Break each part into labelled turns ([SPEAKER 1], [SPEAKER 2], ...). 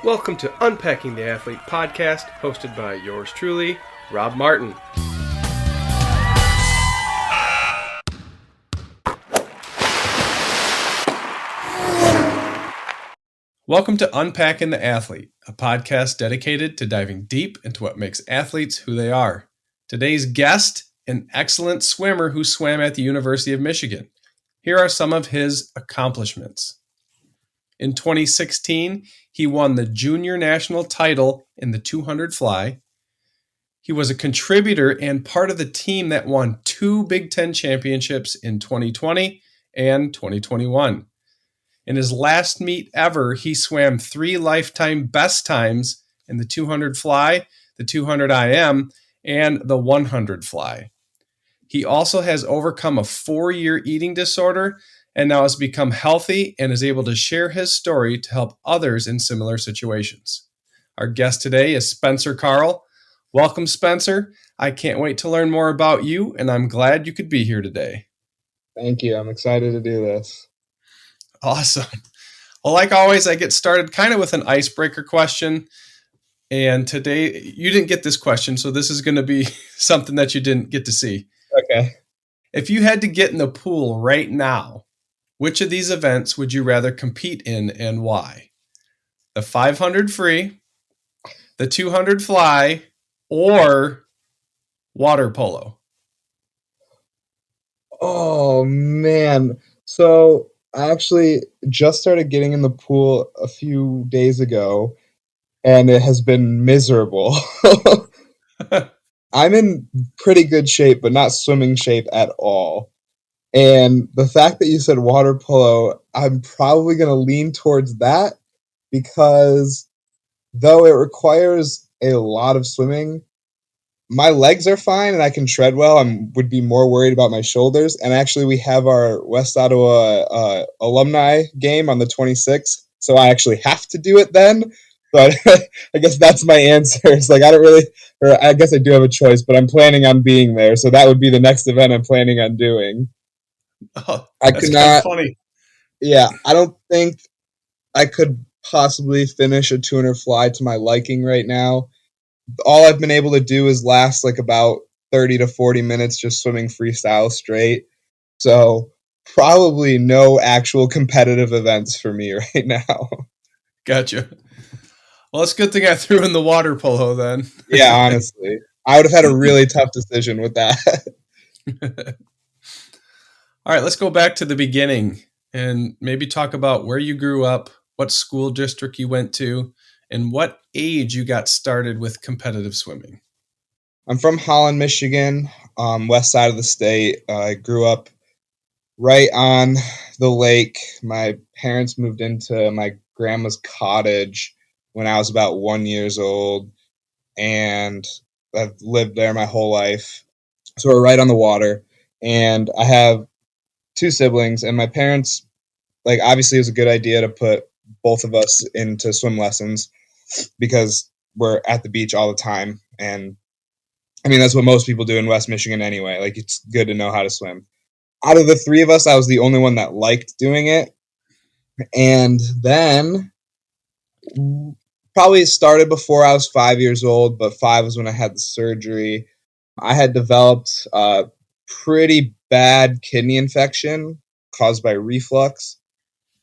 [SPEAKER 1] Welcome to Unpacking the Athlete podcast, hosted by yours truly, Rob Martin. Welcome to Unpacking the Athlete, a podcast dedicated to diving deep into what makes athletes who they are. Today's guest, an excellent swimmer who swam at the University of Michigan. Here are some of his accomplishments. In 2016, he won the junior national title in the 200 fly. He was a contributor and part of the team that won 2 Big Ten championships in 2020 and 2021. In his last meet ever, he swam 3 lifetime best times in the 200 fly, the 200 IM, and the 100 fly. He also has overcome a 4-year eating disorder and now has become healthy and is able to share his story to help others in similar situations. Our guest today is Spencer Carl. Welcome, Spencer. I can't wait to learn more about you, and I'm glad you could be here today.
[SPEAKER 2] Thank you. I'm excited to do this.
[SPEAKER 1] Awesome. Well, like always, I get started kind of with an icebreaker question. And today, you didn't get this question, so this is going to be something that you didn't get to see.
[SPEAKER 2] Okay.
[SPEAKER 1] If you had to get in the pool right now, which of these events would you rather compete in and why? The 500 free, the 200 fly, or water polo?
[SPEAKER 2] Oh, man. So I actually just started getting in the pool a few days ago, and it has been miserable. I'm in pretty good shape, but not swimming shape at all. And the fact that you said water polo, I'm probably going to lean towards that because though it requires a lot of swimming, my legs are fine and I can tread well. I would be more worried about my shoulders. And actually, we have our West Ottawa alumni game on the 26th, so I actually have to do it then. But I guess that's my answer. It's like I don't really, or I guess I do have a choice, but I'm planning on being there. So that would be the next event I'm planning on doing.
[SPEAKER 1] Oh,
[SPEAKER 2] I
[SPEAKER 1] that's
[SPEAKER 2] could
[SPEAKER 1] kind of
[SPEAKER 2] not.
[SPEAKER 1] funny.
[SPEAKER 2] Yeah, I don't think I could possibly finish a 200 fly to my liking right now. All I've been able to do is last like about 30 to 40 minutes just swimming freestyle straight. So probably no actual competitive events for me right now.
[SPEAKER 1] Gotcha. Well, it's a good thing I threw in the water polo then.
[SPEAKER 2] Yeah, honestly. I would have had a really tough decision with that.
[SPEAKER 1] All right, let's go back to the beginning and maybe talk about where you grew up, what school district you went to, and what age you got started with competitive swimming.
[SPEAKER 2] I'm from Holland, Michigan, west side of the state. I grew up right on the lake. My parents moved into my grandma's cottage when I was about 1 year old, and I've lived there my whole life. So we're right on the water, and I have 2 siblings, and my parents, like, obviously it was a good idea to put both of us into swim lessons because we're at the beach all the time, and I mean that's what most people do in West Michigan anyway. Like, it's good to know how to swim. Out of the 3 of us, I was the only one that liked doing it. And then probably started before I was 5 years old, but 5 was when I had the surgery. I had developed a pretty bad kidney infection caused by reflux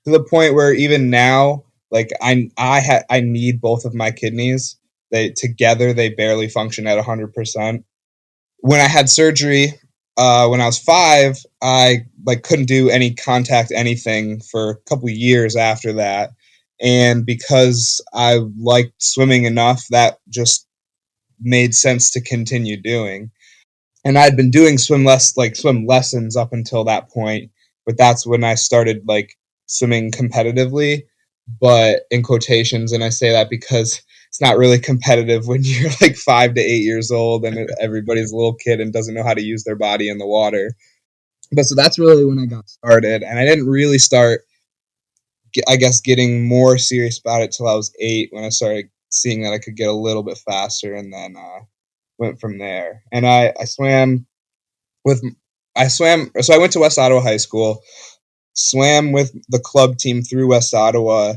[SPEAKER 2] to the point where even now, like I need both of my kidneys. They barely function at 100%. When I had surgery, when I was 5, I couldn't do any contact anything for a couple of years after that. And because I liked swimming enough, that just made sense to continue doing. And I'd been doing swim lessons up until that point, but that's when I started swimming competitively, but in quotations, and I say that because it's not really competitive when you're like 5 to 8 years old and everybody's a little kid and doesn't know how to use their body in the water. But so that's really when I got started, and I didn't really start, I guess, getting more serious about it till I was 8 when I started seeing that I could get a little bit faster, and then went from there. And I swam. So I went to West Ottawa High School, swam with the club team through West Ottawa.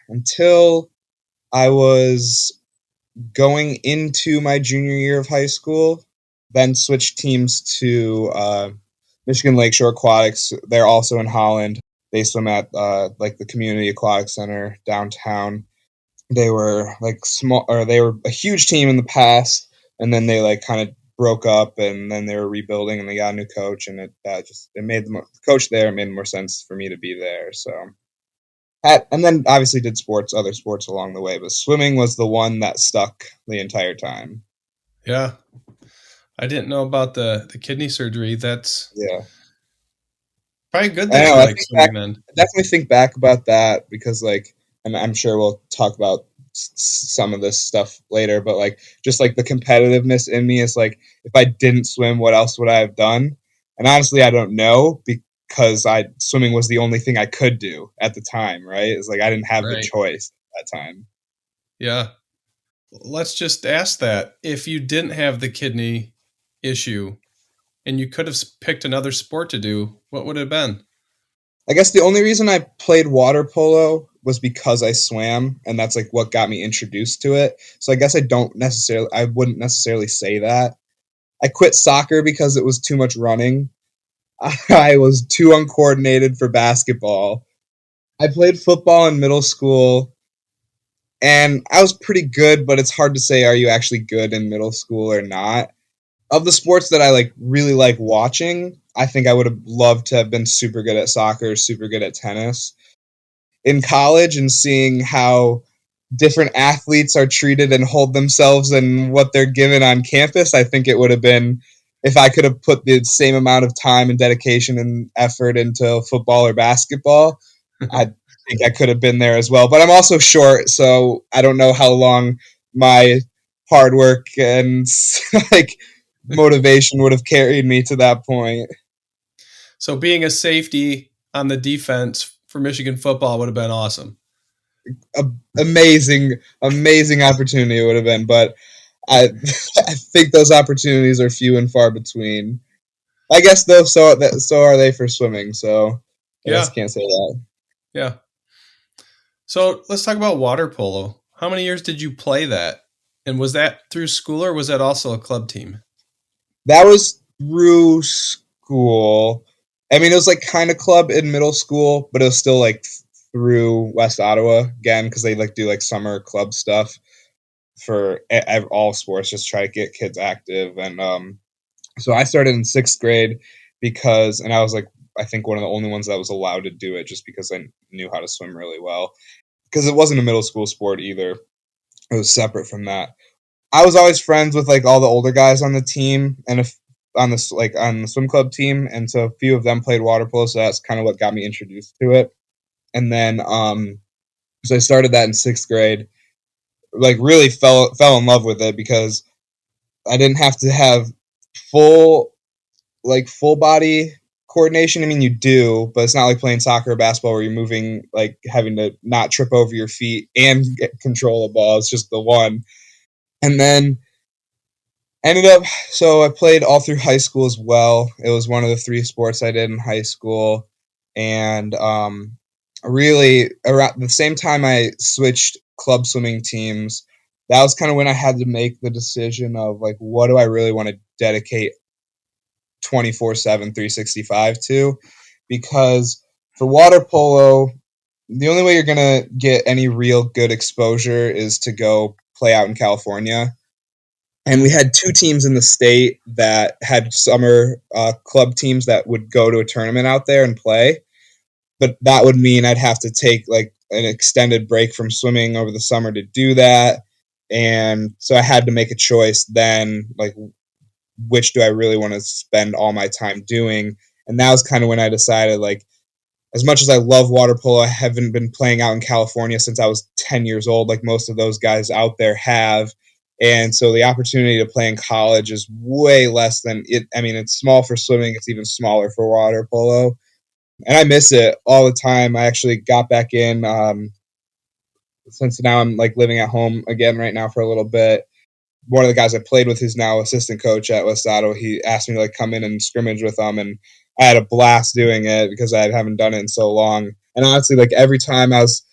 [SPEAKER 2] until I was going into my junior year of high school, then switched teams to Michigan Lakeshore Aquatics. They're also in Holland. They swim at like the Community Aquatic Center downtown. They were like small, or they were a huge team in the past, and then they like kind of broke up, and then they were rebuilding, and they got a new coach, and it made the coach there. It made more sense for me to be there. So and then obviously did other sports along the way, but swimming was the one that stuck the entire time.
[SPEAKER 1] Yeah. I didn't know about the kidney surgery. That's
[SPEAKER 2] Yeah,
[SPEAKER 1] probably good
[SPEAKER 2] I
[SPEAKER 1] that
[SPEAKER 2] know.
[SPEAKER 1] you like swimming then.
[SPEAKER 2] I definitely think back about that because, like, and I'm sure we'll talk about some of this stuff later, but like, just like the competitiveness in me is like, if I didn't swim, what else would I have done? And honestly, I don't know because I swimming was the only thing I could do at the time. Right? It's like I didn't have the
[SPEAKER 1] Right.
[SPEAKER 2] choice at that time.
[SPEAKER 1] Yeah. Let's just ask that. If you didn't have the kidney issue and you could have picked another sport to do, what would it have been?
[SPEAKER 2] I guess the only reason I played water polo was because I swam, and that's like what got me introduced to it. So I guess I wouldn't necessarily say that. I quit soccer because it was too much running. I was too uncoordinated for basketball. I played football in middle school, and I was pretty good, but it's hard to say are you actually good in middle school or not. Of the sports that I like really like watching, I think I would have loved to have been super good at soccer, super good at tennis. In college and seeing how different athletes are treated and hold themselves and what they're given on campus, I think it would have been if I could have put the same amount of time and dedication and effort into football or basketball, I think I could have been there as well. But I'm also short, so I don't know how long my hard work and like motivation would have carried me to that point.
[SPEAKER 1] So being a safety on the defense for Michigan football would have been awesome.
[SPEAKER 2] A, amazing opportunity it would have been, but I I think those opportunities are few and far between. I guess though, so are they for swimming. So I guess
[SPEAKER 1] Yeah.
[SPEAKER 2] I can't say that.
[SPEAKER 1] Yeah. So let's talk about water polo. How many years did you play that? And was that through school or was that also a club team?
[SPEAKER 2] That was through school. I mean, it was like kind of club in middle school, but it was still like through West Ottawa again because they like do like summer club stuff for all sports, just try to get kids active. And so I started in sixth grade and I was like, I think one of the only ones that was allowed to do it just because I knew how to swim really well. Because it wasn't a middle school sport either. It was separate from that. I was always friends with like all the older guys on the team and if on this like on the swim club team, and so a few of them played water polo, so that's kind of what got me introduced to it. And then so I started that in sixth grade. Like really fell in love with it because I didn't have to have full full body coordination. I mean, you do, but it's not like playing soccer or basketball where you're moving, like having to not trip over your feet and control the ball. It's just the one. And then ended up, so I played all through high school as well. It was one of the three sports I did in high school. And really, around the same time I switched club swimming teams, that was kind of when I had to make the decision of like, what do I really want to dedicate 24/7, 365 to, because for water polo, the only way you're going to get any real good exposure is to go play out in California. And we had two teams in the state that had summer club teams that would go to a tournament out there and play. But that would mean I'd have to take like an extended break from swimming over the summer to do that. And so I had to make a choice then, like which do I really want to spend all my time doing? And that was kind of when I decided, like, as much as I love water polo, I haven't been playing out in California since I was 10 years old, like most of those guys out there have. And so the opportunity to play in college is way less than it. I mean, it's small for swimming, it's even smaller for water polo. And I miss it all the time. I actually got back in since now I'm like living at home again right now for a little bit. One of the guys I played with, who's now assistant coach at West Ottawa, he asked me to like come in and scrimmage with them, and I had a blast doing it because I haven't done it in so long. And honestly, like every time I was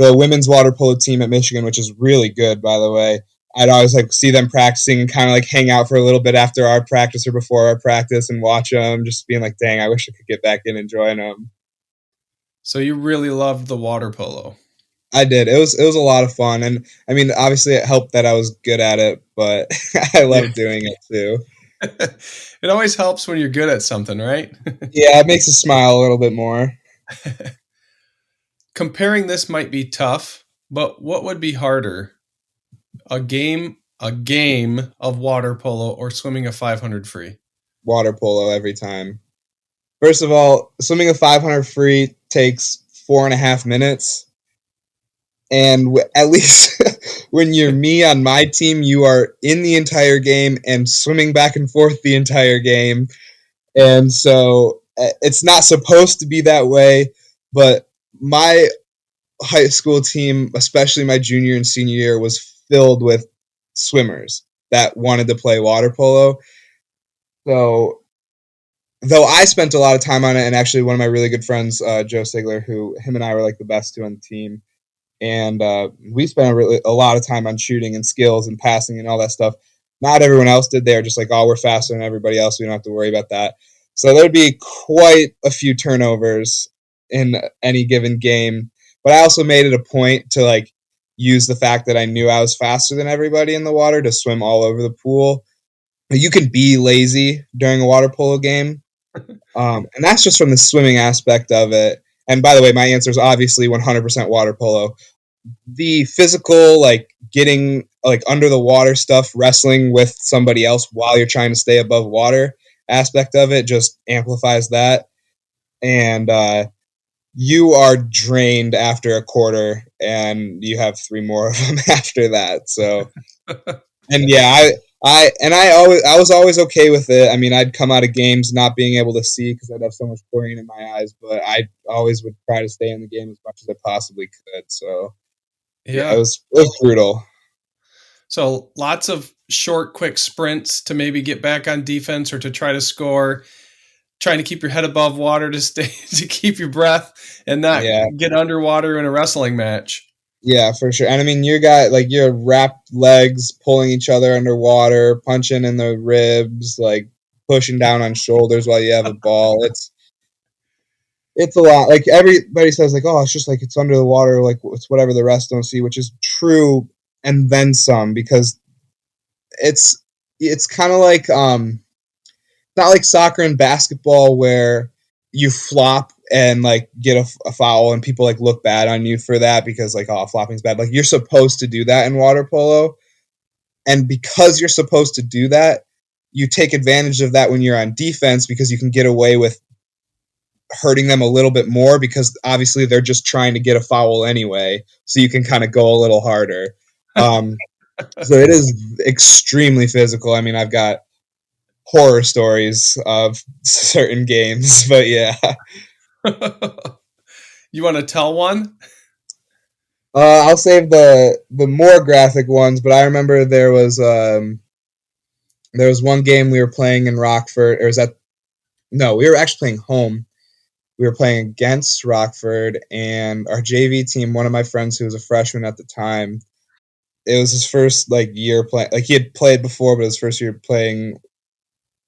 [SPEAKER 2] the women's water polo team at Michigan, which is really good, by the way. I'd always like see them practicing and kind of like hang out for a little bit after our practice or before our practice and watch them, just being like, dang, I wish I could get back in and join them.
[SPEAKER 1] So you really loved the water polo.
[SPEAKER 2] I did. It was a lot of fun, and I mean, obviously, it helped that I was good at it, but I
[SPEAKER 1] Yeah.
[SPEAKER 2] loved doing it too.
[SPEAKER 1] It always helps when you're good at something, right?
[SPEAKER 2] Yeah, it makes you smile a little bit more.
[SPEAKER 1] Comparing this might be tough, but what would be harder? A game of water polo or swimming a 500 free?
[SPEAKER 2] Water polo every time. First of all, swimming a 500 free takes 4.5 minutes, and at least when you're me on my team, you are in the entire game and swimming back and forth the entire game. And so it's not supposed to be that way, but my high school team, especially my junior and senior year, was filled with swimmers that wanted to play water polo. So, though I spent a lot of time on it, and actually one of my really good friends, Joe Sigler, who him and I were like the best two on the team, and we spent a lot of time on shooting and skills and passing and all that stuff. Not everyone else did. They were just like, oh, we're faster than everybody else. We don't have to worry about that. So there'd be quite a few turnovers in any given game. But I also made it a point to like use the fact that I knew I was faster than everybody in the water to swim all over the pool. You can be lazy during a water polo game, and that's just from the swimming aspect of it. And by the way, my answer is obviously 100% water polo. The physical, like getting like under the water stuff, wrestling with somebody else while you're trying to stay above water aspect of it just amplifies that. And you are drained after a quarter, and you have three more of them after that. So, and yeah, I was always okay with it. I mean, I'd come out of games not being able to see because I'd have so much chlorine in my eyes, but I always would try to stay in the game as much as I possibly could. So yeah,
[SPEAKER 1] Yeah.
[SPEAKER 2] it was brutal.
[SPEAKER 1] So lots of short, quick sprints to maybe get back on defense or to try to score, trying to keep your head above water to stay to keep your breath and not
[SPEAKER 2] Yeah,
[SPEAKER 1] get underwater in a wrestling match.
[SPEAKER 2] yeah, for sure. And I mean, you got like your wrapped legs pulling each other underwater, punching in the ribs, like pushing down on shoulders while you have a ball. It's a lot. Like everybody says, like, oh, it's just like it's under the water, like it's whatever the rest don't see, which is true, and then some because it's it's kind of like not like soccer and basketball where you flop and like get a foul and people like look bad on you for that because like oh flopping's bad. Like you're supposed to do that in water polo, and because you're supposed to do that, you take advantage of that when you're on defense because you can get away with hurting them a little bit more because obviously they're just trying to get a foul anyway, so you can kind of go a little harder. Um, so it is extremely physical. I mean, I've got horror stories of certain games, but yeah.
[SPEAKER 1] You want to tell one?
[SPEAKER 2] I'll save the more graphic ones, but I remember there was one game we were playing in Rockford, or is that no, we were actually playing home. We were playing against Rockford, and our JV team. One of my friends who was a freshman at the time, it was his first like year playing. Like he had played before, but his first year playing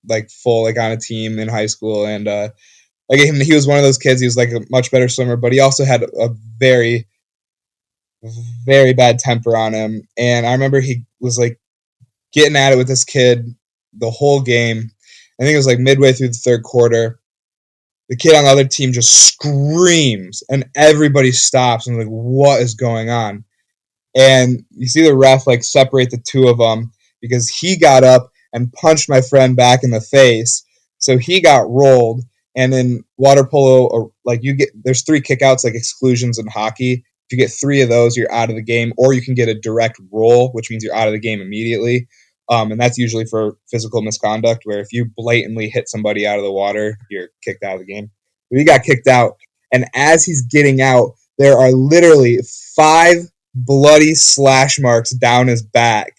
[SPEAKER 2] like full like on a team in high school, and like he was one of those kids. He was like a much better swimmer, but he also had a very very bad temper on him. And I remember he was like getting at it with this kid the whole game. I think it was like midway through the third quarter. The kid on the other team just screams, and everybody stops and like, what is going on? And you see the ref like separate the two of them because he got up and punched my friend back in the face. So he got rolled. And in water polo, or like you get, there's three kickouts like exclusions in hockey. If you get three of those, you're out of the game, or you can get a direct roll, which means you're out of the game immediately. And that's usually for physical misconduct, where if you blatantly hit somebody out of the water, you're kicked out of the game. But he got kicked out, and as he's getting out, there are literally 5 bloody slash marks down his back.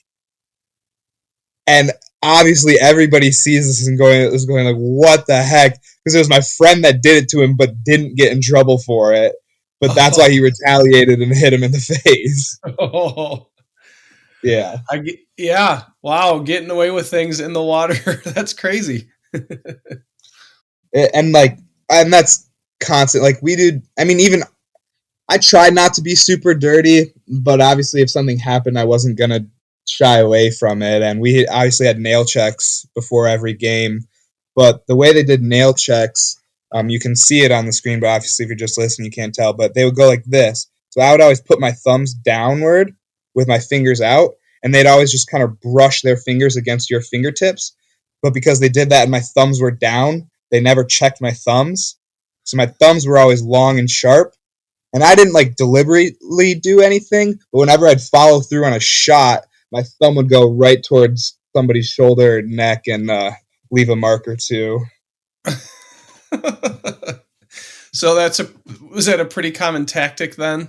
[SPEAKER 2] And obviously everybody sees this and going like, what the heck? Because it was my friend that did it to him but didn't get in trouble for it. but that's why he retaliated and hit him in the face.
[SPEAKER 1] Oh,
[SPEAKER 2] Yeah.
[SPEAKER 1] yeah. Wow, getting away with things in the water. That's crazy.
[SPEAKER 2] And like, and that's constant. Like we do. I mean, even I tried not to be super dirty, but obviously, if something happened, I wasn't gonna shy away from it. And we obviously had nail checks before every game. But the way they did nail checks, you can see it on the screen, but obviously, if you're just listening, you can't tell. But they would go like this. So I would always put my thumbs downward with my fingers out, and they'd always just kind of brush their fingers against your fingertips. But because they did that and my thumbs were down, they never checked my thumbs. So my thumbs were always long and sharp. And I didn't like deliberately do anything, but whenever I'd follow through on a shot, my thumb would go right towards somebody's shoulder or neck and leave a mark or two.
[SPEAKER 1] So was that a pretty common tactic then?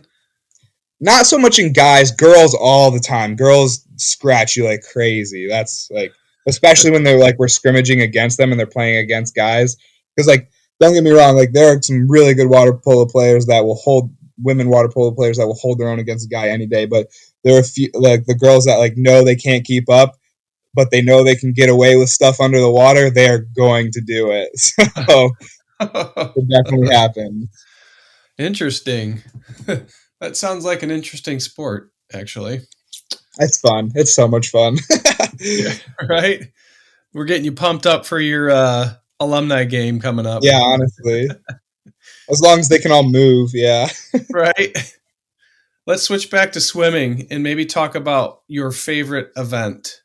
[SPEAKER 2] Not so much in guys, girls all the time. Girls scratch you like crazy. That's like, especially when they're like we're scrimmaging against them and they're playing against guys. Because like, don't get me wrong, like there are some really good water polo players that will hold women water polo players that will hold their own against a guy any day. But there are a few like the girls that like know they can't keep up, but they know they can get away with stuff under the water. They're going to do it. So it definitely happened.
[SPEAKER 1] Interesting. That sounds like an interesting sport, actually.
[SPEAKER 2] It's fun. It's so much fun.
[SPEAKER 1] Yeah, right? We're getting you pumped up for your alumni game coming up.
[SPEAKER 2] Yeah, honestly. As long as they can all move, yeah.
[SPEAKER 1] Right? Let's switch back to swimming and maybe talk about your favorite event.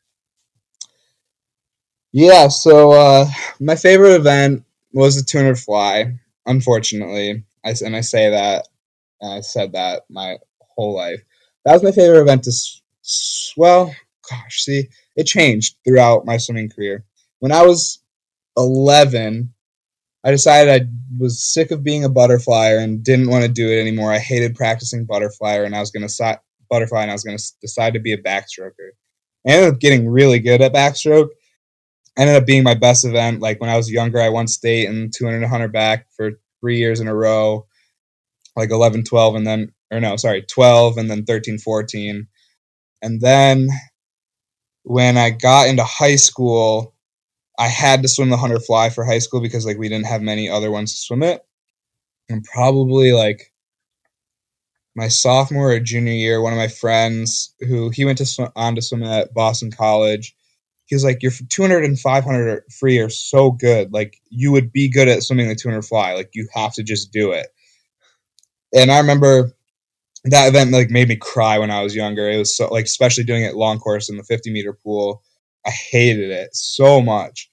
[SPEAKER 2] Yeah, so my favorite event was the 200 fly, unfortunately. And I say that, and I said that my whole life. That was my favorite event well, gosh, see, it changed throughout my swimming career. When I was 11, I decided I was sick of being a butterflyer and didn't want to do it anymore. I hated practicing butterflyer, and I was going to butterfly, and I was going to decide to be a backstroker. I ended up getting really good at backstroke. Ended up being my best event. Like when I was younger, I won state in 200 and 100 back for 3 years in a row, like 11, 12, and then, or no, sorry, 12, and then 13, 14. And then when I got into high school, I had to swim the 100 fly for high school because like we didn't have many other ones to swim it. And probably like my sophomore or junior year, one of my friends who he went on to swim at Boston College, he was like, your 200 and 500 free are so good. Like you would be good at swimming the 200 fly. Like you have to just do it. And I remember that event like made me cry when I was younger. It was so like, especially doing it long course in the 50-meter pool. I hated it so much.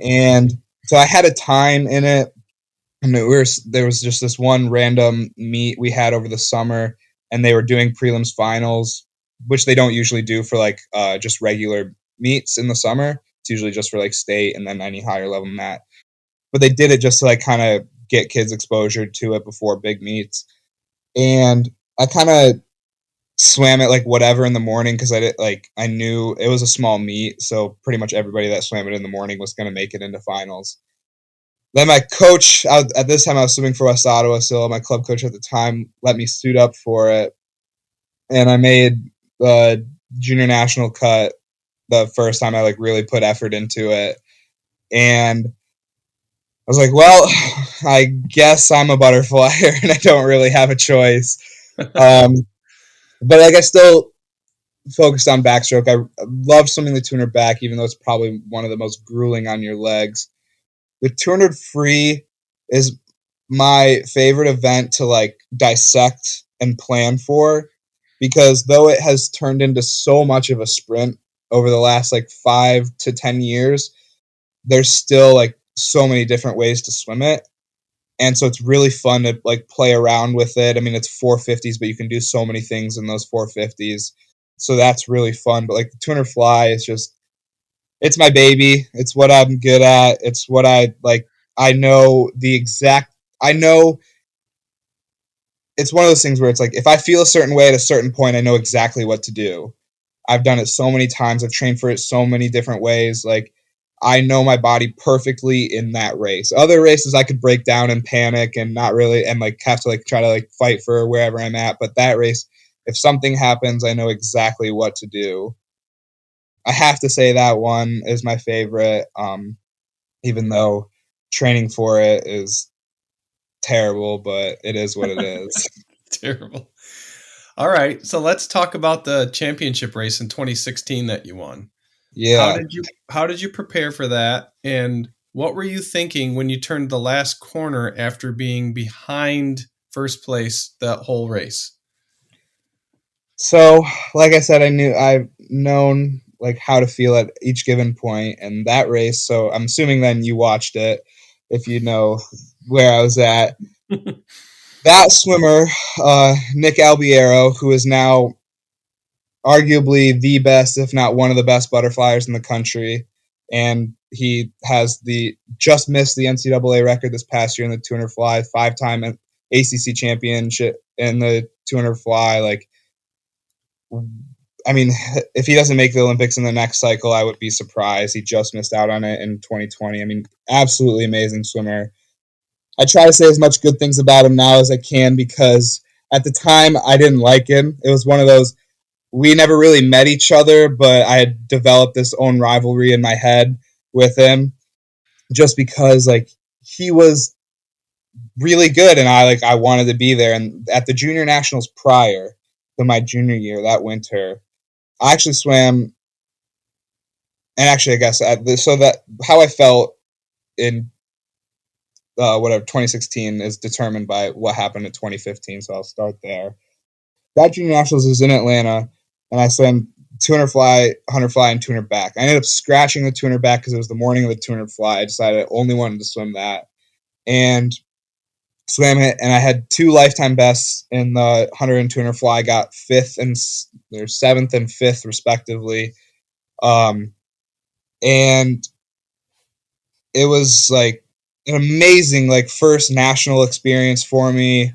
[SPEAKER 2] And so I had a time in it. And there was just this one random meet we had over the summer, and they were doing prelims finals, which they don't usually do for like just regular meets in the summer. It's usually just for like state and then any higher level than that. But they did it just to like kind of get kids exposure to it before big meets. And I kind of swam it like whatever in the morning because I knew it was a small meet, so pretty much everybody that swam it in the morning was going to make it into finals. Then my coach, at this time I was swimming for West Ottawa, so my club coach at the time let me suit up for it, and I made the junior national cut the first time I like really put effort into it, and I was like, well, I guess I'm a butterflyer, and I don't really have a choice. But like I still focused on backstroke. I love swimming the 200 back, even though it's probably one of the most grueling on your legs. The 200 free is my favorite event to like dissect and plan for, because though it has turned into so much of a sprint over the last like 5 to 10 years, there's still like so many different ways to swim it. And so it's really fun to like play around with it. I mean, it's 450s, but you can do so many things in those 450s. So that's really fun. But like the 200 fly is just, it's my baby. It's what I'm good at. It's what I like. I know I know it's one of those things where it's like, if I feel a certain way at a certain point, I know exactly what to do. I've done it so many times. I've trained for it so many different ways. Like I know my body perfectly in that race. Other races I could break down and panic and not really, and like have to like try to like fight for wherever I'm at. But that race, if something happens, I know exactly what to do. I have to say that one is my favorite, even though training for it is terrible, but it is what it is.
[SPEAKER 1] Terrible. All right, so let's talk about the championship race in 2016 that you won.
[SPEAKER 2] Yeah.
[SPEAKER 1] How did you prepare for that, and what were you thinking when you turned the last corner after being behind first place that whole race?
[SPEAKER 2] So, like I said, I've known like how to feel at each given point, and that race. So I'm assuming then you watched it, if you know where I was at. That swimmer, Nick Albiero, who is now arguably the best, if not one of the best butterflyers in the country, and he has the just missed the NCAA record this past year in the 200 fly, 5-time ACC championship in the 200 fly. Like, I mean, if he doesn't make the Olympics in the next cycle, I would be surprised. He just missed out on it in 2020. I mean, absolutely amazing swimmer. I try to say as much good things about him now as I can because at the time I didn't like him. It was one of those, we never really met each other, but I had developed this own rivalry in my head with him just because like he was really good and I wanted to be there. And at the junior nationals prior to my junior year that winter, I actually swam, and actually, I guess so that how I felt in whatever 2016 is determined by what happened in 2015. So I'll start there. That junior nationals was in Atlanta, and I swam 200 fly, 100 fly, and 200 back. I ended up scratching the 200 back because it was the morning of the 200 fly. I decided I only wanted to swim that, and swam it. And I had two lifetime bests in the 100 and 200 fly. I got fifth and seventh and fifth respectively. Um, and it was like an amazing like first national experience for me.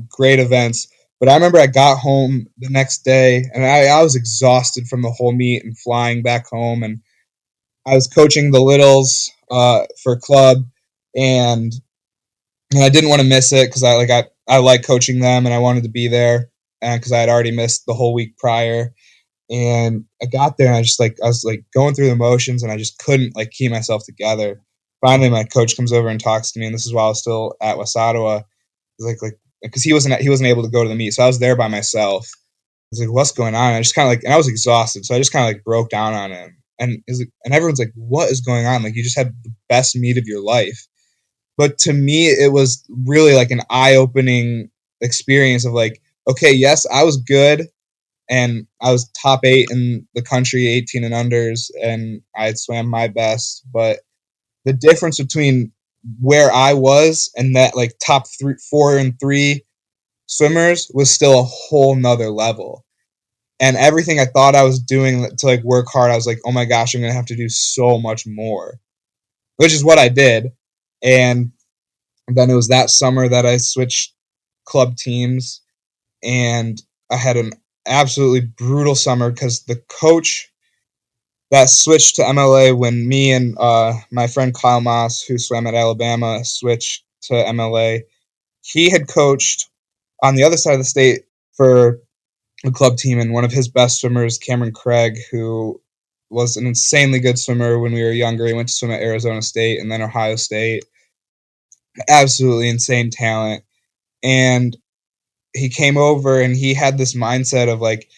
[SPEAKER 2] Great events. But I remember I got home the next day and I was exhausted from the whole meet and flying back home. And I was coaching the littles for club, and, and I didn't want to miss it because I like coaching them and I wanted to be there because I had already missed the whole week prior. And I got there and I was like going through the motions and I just couldn't like keep myself together. Finally, my coach comes over and talks to me, and this is while I was still at West Ottawa. He's like because he wasn't able to go to the meet, so I was there by myself. He's like, "What's going on?" And I just kind of like, and I was exhausted, so I just kind of like broke down on him. And and everyone's like, "What is going on? Like, you just had the best meet of your life." But to me, it was really like an eye opening experience of like, okay, yes, I was good, and I was top 8 in the country, 18 and unders, and I had swam my best. But the difference between where I was and that like top 4 and 3 swimmers was still a whole nother level. And everything I thought I was doing to like work hard, I was like, oh my gosh, I'm gonna have to do so much more, which is what I did. And then it was that summer that I switched club teams, and I had an absolutely brutal summer because the coach that switched to MLA when me and my friend Kyle Moss, who swam at Alabama, switched to MLA. He had coached on the other side of the state for a club team, and one of his best swimmers, Cameron Craig, who was an insanely good swimmer when we were younger. He went to swim at Arizona State and then Ohio State. Absolutely insane talent. And he came over and he had this mindset of like,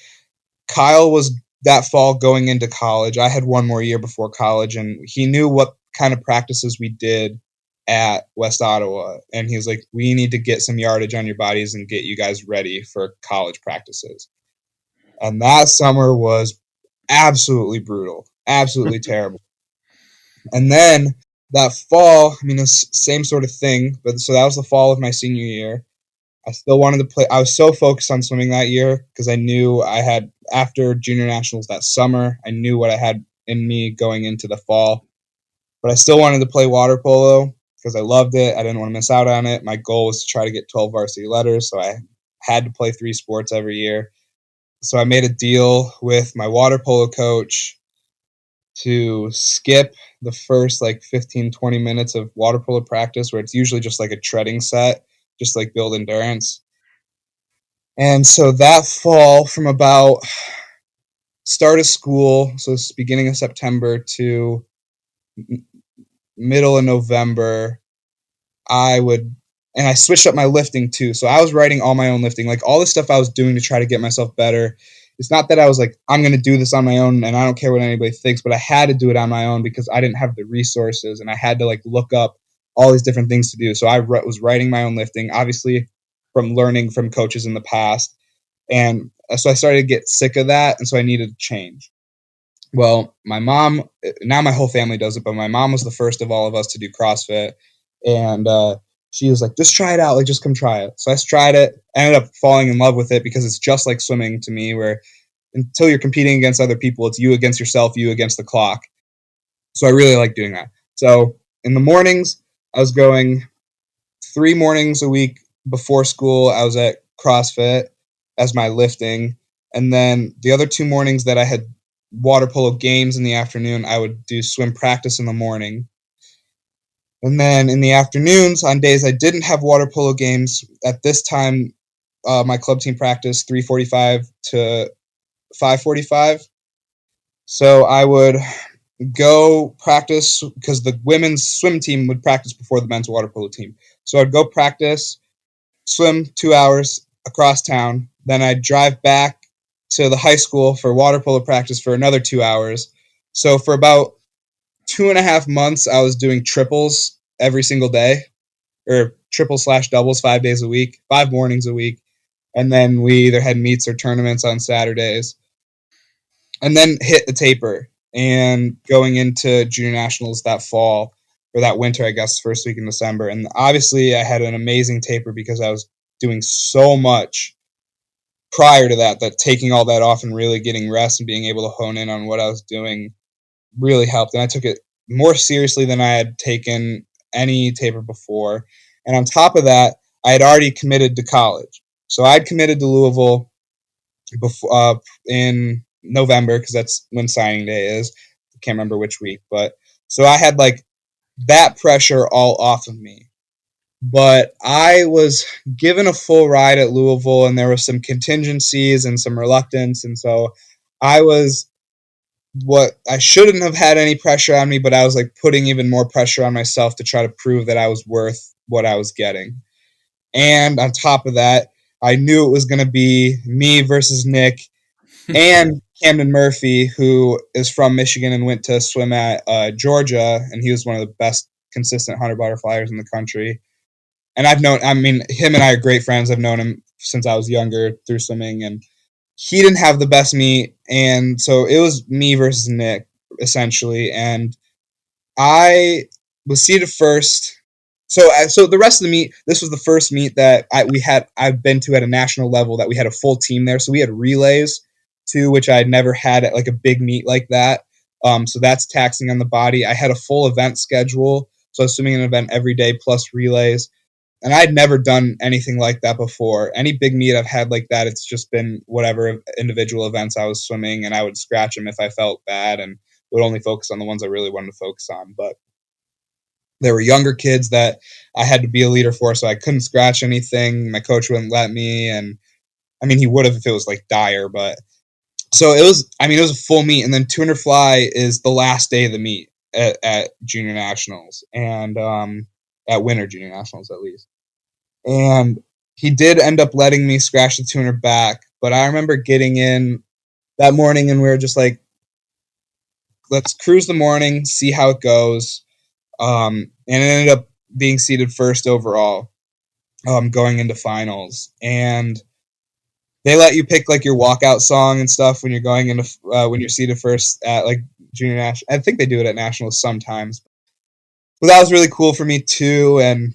[SPEAKER 2] Kyle was that fall going into college. I had one more year before college, and he knew what kind of practices we did at West Ottawa. And he was like, we need to get some yardage on your bodies and get you guys ready for college practices. And that summer was absolutely brutal, absolutely terrible. And then that fall, I mean, it's same sort of thing. But so that was the fall of my senior year. I still wanted to play. I was so focused on swimming that year because I knew I had, after junior nationals that summer, I knew what I had in me going into the fall. But I still wanted to play water polo because I loved it. I didn't want to miss out on it. My goal was to try to get 12 varsity letters, so I had to play 3 sports every year. So I made a deal with my water polo coach to skip the first like 15, 20 minutes of water polo practice, where it's usually just like a treading set, just like build endurance. And so that fall, from about start of school, so it's beginning of September to middle of November, I would, and I switched up my lifting too. So I was writing all my own lifting, like all the stuff I was doing to try to get myself better. It's not that I was like, I'm going to do this on my own and I don't care what anybody thinks, but I had to do it on my own because I didn't have the resources and I had to like look up all these different things to do. So I was writing my own lifting, obviously from learning from coaches in the past. And so I started to get sick of that. And so I needed to change. Well, my mom, now my whole family does it, but my mom was the first of all of us to do CrossFit. And she was like, just try it out. Like, just come try it. So I tried it. I ended up falling in love with it because it's just like swimming to me, where until you're competing against other people, it's you against yourself, you against the clock. So I really like doing that. So in the mornings, I was going 3 mornings a week before school. I was at CrossFit as my lifting. And then the other 2 mornings that I had water polo games in the afternoon, I would do swim practice in the morning. And then in the afternoons, on days I didn't have water polo games, at this time, my club team practiced 3:45 to 5:45. So I would go practice because the women's swim team would practice before the men's water polo team. So I'd go practice, swim 2 hours across town. Then I'd drive back to the high school for water polo practice for another 2 hours. So for about 2.5 months, I was doing triples every single day, or triple/doubles 5 days a week, 5 mornings a week. And then we either had meets or tournaments on Saturdays. And then hit the taper. And going into junior nationals that fall, or that winter, I guess, first week in December. And obviously, I had an amazing taper because I was doing so much prior to that, that taking all that off and really getting rest and being able to hone in on what I was doing really helped. And I took it more seriously than I had taken any taper before. And on top of that, I had already committed to college. So I'd committed to Louisville before in November, because that's when signing day is. I can't remember which week, but so I had like that pressure all off of me. But I was given a full ride at Louisville, and there were some contingencies and some reluctance, and so I was, what I shouldn't have had any pressure on me, but I was like putting even more pressure on myself to try to prove that I was worth what I was getting. And on top of that, I knew it was going to be me versus Nick and Camden Murphy, who is from Michigan and went to swim at Georgia, and he was one of the best consistent 100 butterflyers in the country. And I mean, him and I are great friends. I've known him since I was younger through swimming, and he didn't have the best meet, and so it was me versus Nick essentially, and I was seated first. So the rest of the meet, this was the first meet that I've been to at a national level that we had a full team there. So we had relays too, which I had never had at like a big meet like that. So that's taxing on the body. I had a full event schedule, so I was swimming an event every day plus relays. And I'd never done anything like that before. Any big meet I've had like that, it's just been whatever individual events I was swimming, and I would scratch them if I felt bad and would only focus on the ones I really wanted to focus on. But there were younger kids that I had to be a leader for, so I couldn't scratch anything. My coach wouldn't let me, and I mean, he would have if it was like dire, but so it was. I mean, it was a full meet, and then 200 fly is the last day of the meet at junior nationals, and at winter junior nationals at least. And he did end up letting me scratch the 200 back, but I remember getting in that morning, and we were just like, let's cruise the morning, see how it goes. And it ended up being seated first overall, going into finals. And they let you pick like your walkout song and stuff when you're going into when you're seated first at like junior national. I think they do it at nationals sometimes. But that was really cool for me too. And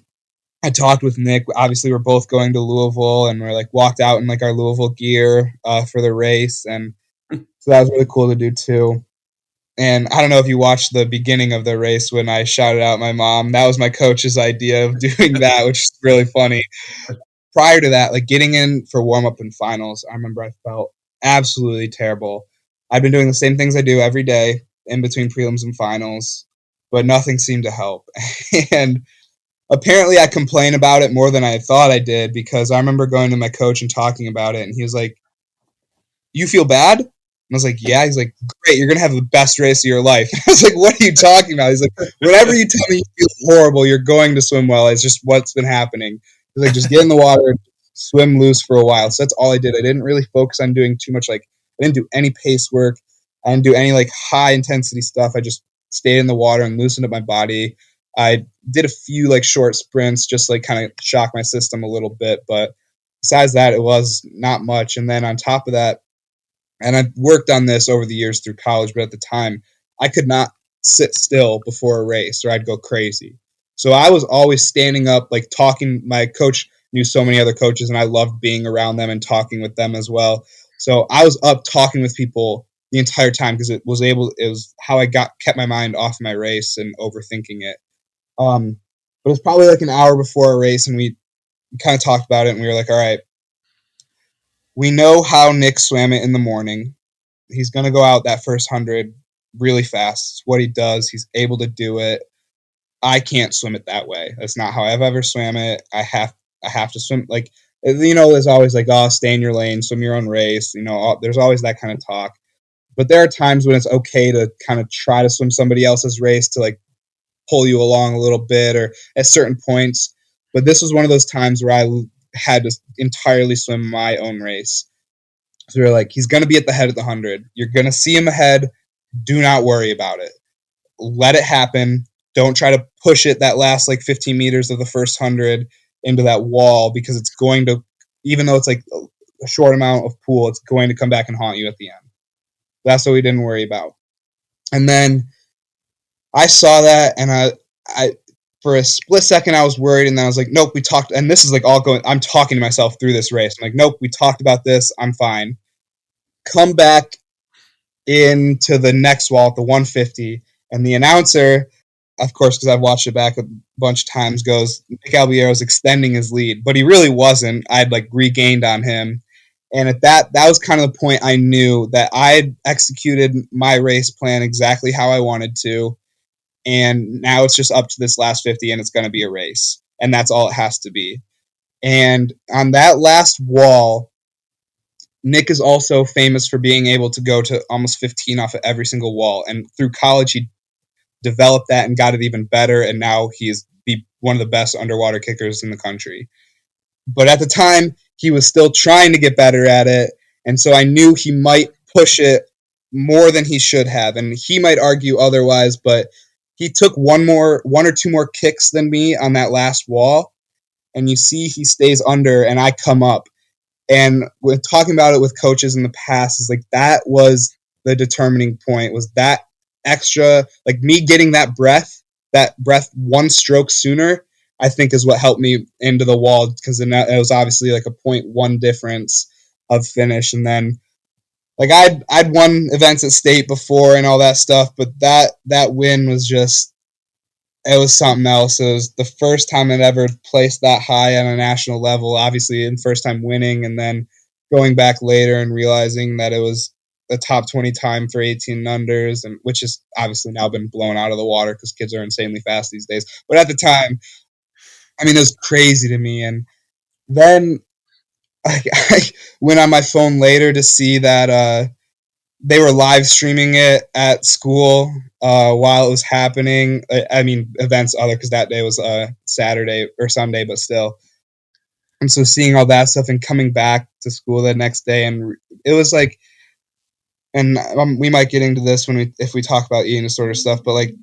[SPEAKER 2] I talked with Nick. Obviously, we're both going to Louisville, and we're like walked out in like our Louisville gear for the race, and so that was really cool to do too. And I don't know if you watched the beginning of the race when I shouted out my mom. That was my coach's idea of doing that, which is really funny. Prior to that, like getting in for warm up and finals, I remember I felt absolutely terrible. I've been doing the same things I do every day. in between prelims and finals, but nothing seemed to help. And apparently I complain about it more than I thought I did, because I remember going to my coach and talking about it, and he was like, "You feel bad?" And I was like, "Yeah." He's like, "Great, you're gonna have the best race of your life." I was like, "What are you talking about?" He's like, "Whenever you tell me you feel horrible, you're going to swim well. It's just what's been happening." He's like, "Just get in the water, swim loose for a while." So that's all I did. I didn't really focus on doing too much. Like, I didn't do any pace work. I didn't do any like high intensity stuff. I just stayed in the water and loosened up my body. I did a few like short sprints, just like kind of shock my system a little bit, but besides that, it was not much. And then on top of that, and I've worked on this over the years through college, but at the time, I could not sit still before a race or I'd go crazy. So I was always standing up, like talking. My coach knew so many other coaches, and I loved being around them and talking with them as well. So I was up talking with people the entire time, because it was how I kept my mind off my race and overthinking it. But it was probably like an hour before a race, and we kind of talked about it, and we were like, all right, we know how Nick swam it in the morning. He's going to go out that first 100 really fast. It's what he does. He's able to do it. I can't swim it that way. That's not how I've ever swam it. I have to swim like, there's always like, oh, stay in your lane, swim your own race. There's always that kind of talk. But there are times when it's okay to kind of try to swim somebody else's race to like pull you along a little bit or at certain points. But this was one of those times where I had to entirely swim my own race. So they're like, he's going to be at the head of the 100. You're going to see him ahead. Do not worry about it. Let it happen. Don't try to push it that last like 15 meters of the first 100 into that wall, because it's going to, even though it's like a short amount of pool, it's going to come back and haunt you at the end. That's what we didn't worry about. And then I saw that, and I for a split second I was worried, and then I was like, nope, we talked, and this is like all going, I'm talking to myself through this race. I'm like, nope, we talked about this. I'm fine. Come back into the next wall at the 150, and the announcer, of course, because I've watched it back a bunch of times, goes, Nick Albiero's extending his lead, but he really wasn't. I'd like regained on him, and at that was kind of the point I knew that I'd executed my race plan exactly how I wanted to, and now it's just up to this last 50, and it's going to be a race, and that's all it has to be. And on that last wall, Nick is also famous for being able to go to almost 15 off of every single wall. And through college, he developed that and got it even better. And now he's one of the best underwater kickers in the country. But at the time, he was still trying to get better at it. And so I knew he might push it more than he should have. And he might argue otherwise, but he took one or two more kicks than me on that last wall. And you see he stays under, and I come up. And with talking about it with coaches in the past, is like that was the determining point, was that extra, like me getting that breath one stroke sooner, I think is what helped me into the wall, because it was obviously like a 0.1 difference of finish. And then like I'd won events at state before and all that stuff, but that win was just, it was something else. It was the first time I'd ever placed that high on a national level, obviously, and first time winning, and then going back later and realizing that it was a top 20 time for 18 unders, and which has obviously now been blown out of the water because kids are insanely fast these days. But at the time, I mean, it was crazy to me. And then I went on my phone later to see that they were live streaming it at school while it was happening. I mean, events other, because that day was Saturday or Sunday, but still. And so seeing all that stuff and coming back to school the next day, and it was like, and we might get into this if we talk about eating disorder stuff, but like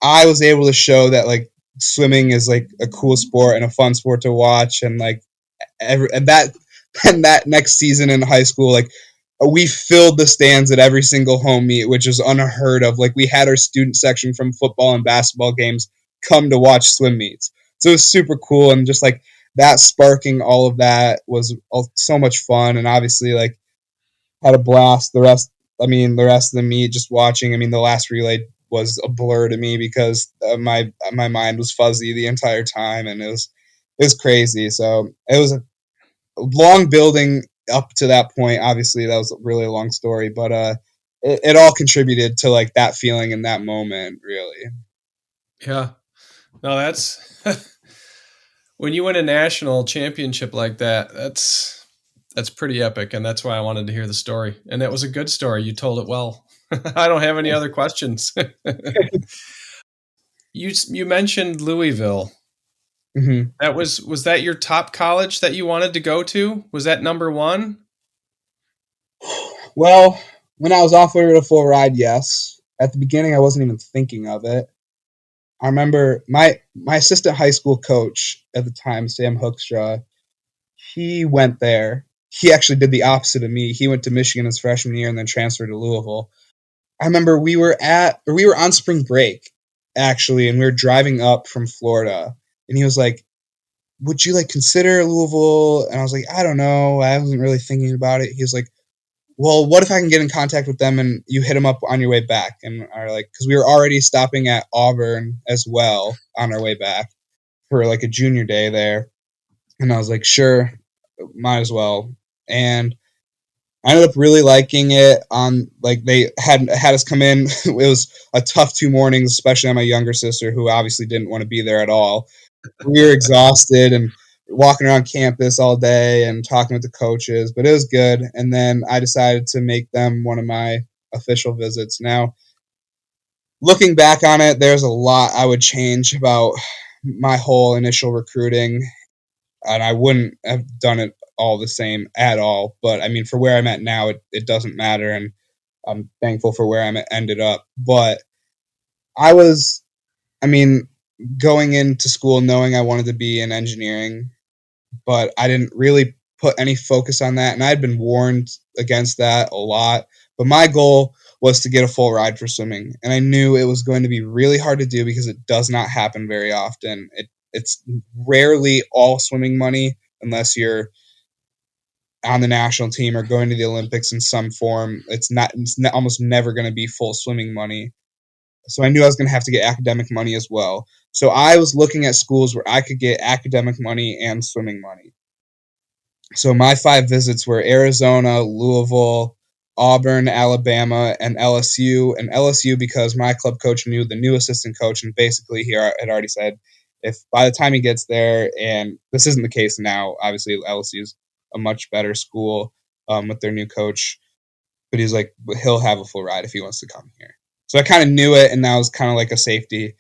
[SPEAKER 2] I was able to show that like swimming is like a cool sport and a fun sport to watch, and like and that next season in high school, like we filled the stands at every single home meet, which is unheard of. Like we had our student section from football and basketball games come to watch swim meets. So it was super cool, and just like that sparking all of that was so much fun, and obviously like had a blast. The rest of the meet, just watching. I mean, the last relay was a blur to me because my mind was fuzzy the entire time, and it was crazy. So it was a long building up to that point. Obviously, that was really a long story, but it all contributed to like that feeling in that moment, really.
[SPEAKER 1] Yeah. No, that's when you win a national championship like that, that's pretty epic, and that's why I wanted to hear the story. And that was a good story. You told it well. I don't have any other questions. You mentioned Louisville.
[SPEAKER 2] Hmm.
[SPEAKER 1] That was that your top college that you wanted to go to? Was that number one?
[SPEAKER 2] Well, when I was offered a full ride, yes. At the beginning, I wasn't even thinking of it. I remember my assistant high school coach at the time, Sam Hoekstra. He went there. He actually did the opposite of me. He went to Michigan his freshman year and then transferred to Louisville. I remember we were on spring break actually, and we were driving up from Florida, and he was like, "Would you like consider Louisville?" And I was like, "I don't know. I wasn't really thinking about it." He was like, "Well, what if I can get in contact with them and you hit them up on your way back?" And are like, because we were already stopping at Auburn as well on our way back for like a junior day there, and I was like, "Sure, might as well." And I ended up really liking it. On like they had us come in. It was a tough 2 mornings, especially on my younger sister, who obviously didn't want to be there at all. We were exhausted and walking around campus all day and talking with the coaches, but it was good. And then I decided to make them one of my official visits. Now, looking back on it, there's a lot I would change about my whole initial recruiting, and I wouldn't have done it all the same at all. But I mean, for where I'm at now, it doesn't matter, and I'm thankful for where I'm ended up. But I was, I mean, going into school knowing I wanted to be in engineering, but I didn't really put any focus on that. And I had been warned against that a lot. But my goal was to get a full ride for swimming. And I knew it was going to be really hard to do because it does not happen very often. It's rarely all swimming money unless you're on the national team or going to the Olympics in some form. Almost never going to be full swimming money. So I knew I was going to have to get academic money as well. So I was looking at schools where I could get academic money and swimming money. So my 5 visits were Arizona, Louisville, Auburn, Alabama, and LSU. And LSU because my club coach knew the new assistant coach, and basically he had already said, if by the time he gets there, and this isn't the case now, obviously LSU is a much better school with their new coach, but he's like, he'll have a full ride if he wants to come here. So I kind of knew it, and that was kind of like a safety.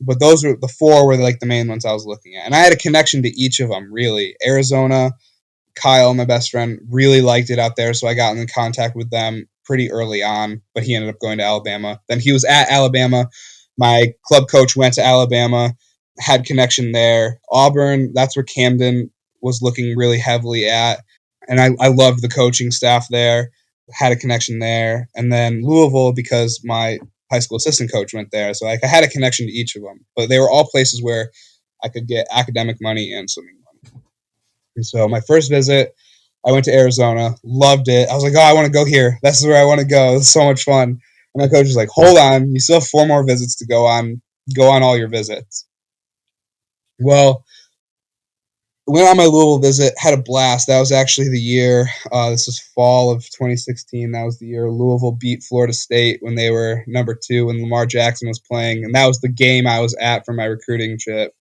[SPEAKER 2] But those were the 4 were like the main ones I was looking at, and I had a connection to each of them. Really, Arizona, Kyle, my best friend, really liked it out there, so I got in contact with them pretty early on, but he ended up going to Alabama. Then he was at Alabama. My club coach went to Alabama, had connection there. Auburn, that's where Camden was looking really heavily at, and I loved the coaching staff there, had a connection there. And then Louisville, because my high school assistant coach went there, so like I had a connection to each of them, but they were all places where I could get academic money and swimming money. And so my first visit, I went to Arizona, loved it. I was like, oh, I want to go here. This is where I want to go. It's so much fun. And my coach was like, hold on, you still have 4 more visits to go on. Go on all your visits. Well, went on my Louisville visit, had a blast. That was actually the year. This was fall of 2016. That was the year Louisville beat Florida State when they were number 2 when Lamar Jackson was playing, and that was the game I was at for my recruiting trip.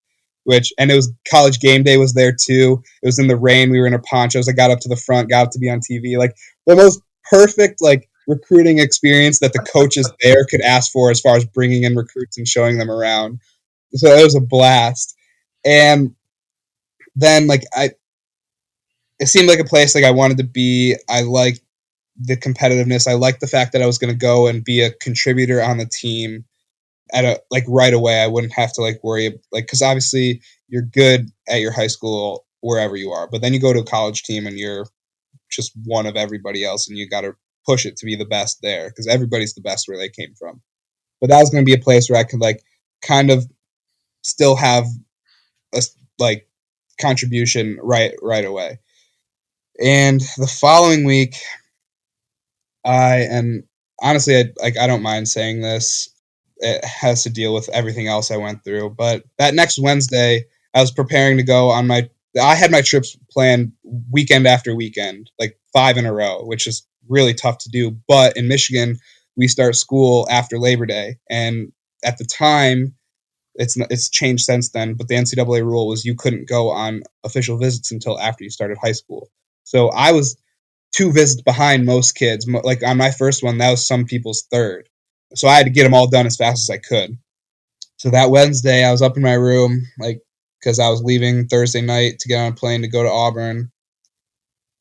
[SPEAKER 2] And it was college game day was there too. It was in the rain. We were in our ponchos. I got up to the front, got up to be on TV. Like the most perfect like recruiting experience that the coaches there could ask for as far as bringing in recruits and showing them around. So it was a blast. And then it seemed like a place like I wanted to be. I liked the competitiveness. I liked the fact that I was going to go and be a contributor on the team at a like right away. I wouldn't have to like worry like because obviously you're good at your high school wherever you are, but then you go to a college team and you're just one of everybody else, and you got to push it to be the best there because everybody's the best where they came from. But that was going to be a place where I could like kind of still have a like contribution right away. And the following week, I and honestly, I don't mind saying this. It has to deal with everything else I went through. But that next Wednesday, I was preparing to go on my. I had my trips planned weekend after weekend, like 5 in a row, which is really tough to do. But in Michigan, we start school after Labor Day. And at the time, it's changed since then, but the NCAA rule was you couldn't go on official visits until after you started high school. So I was 2 visits behind most kids. Like on my first one, that was some people's third. So I had to get them all done as fast as I could. So that Wednesday, I was up in my room, like, because I was leaving Thursday night to get on a plane to go to Auburn.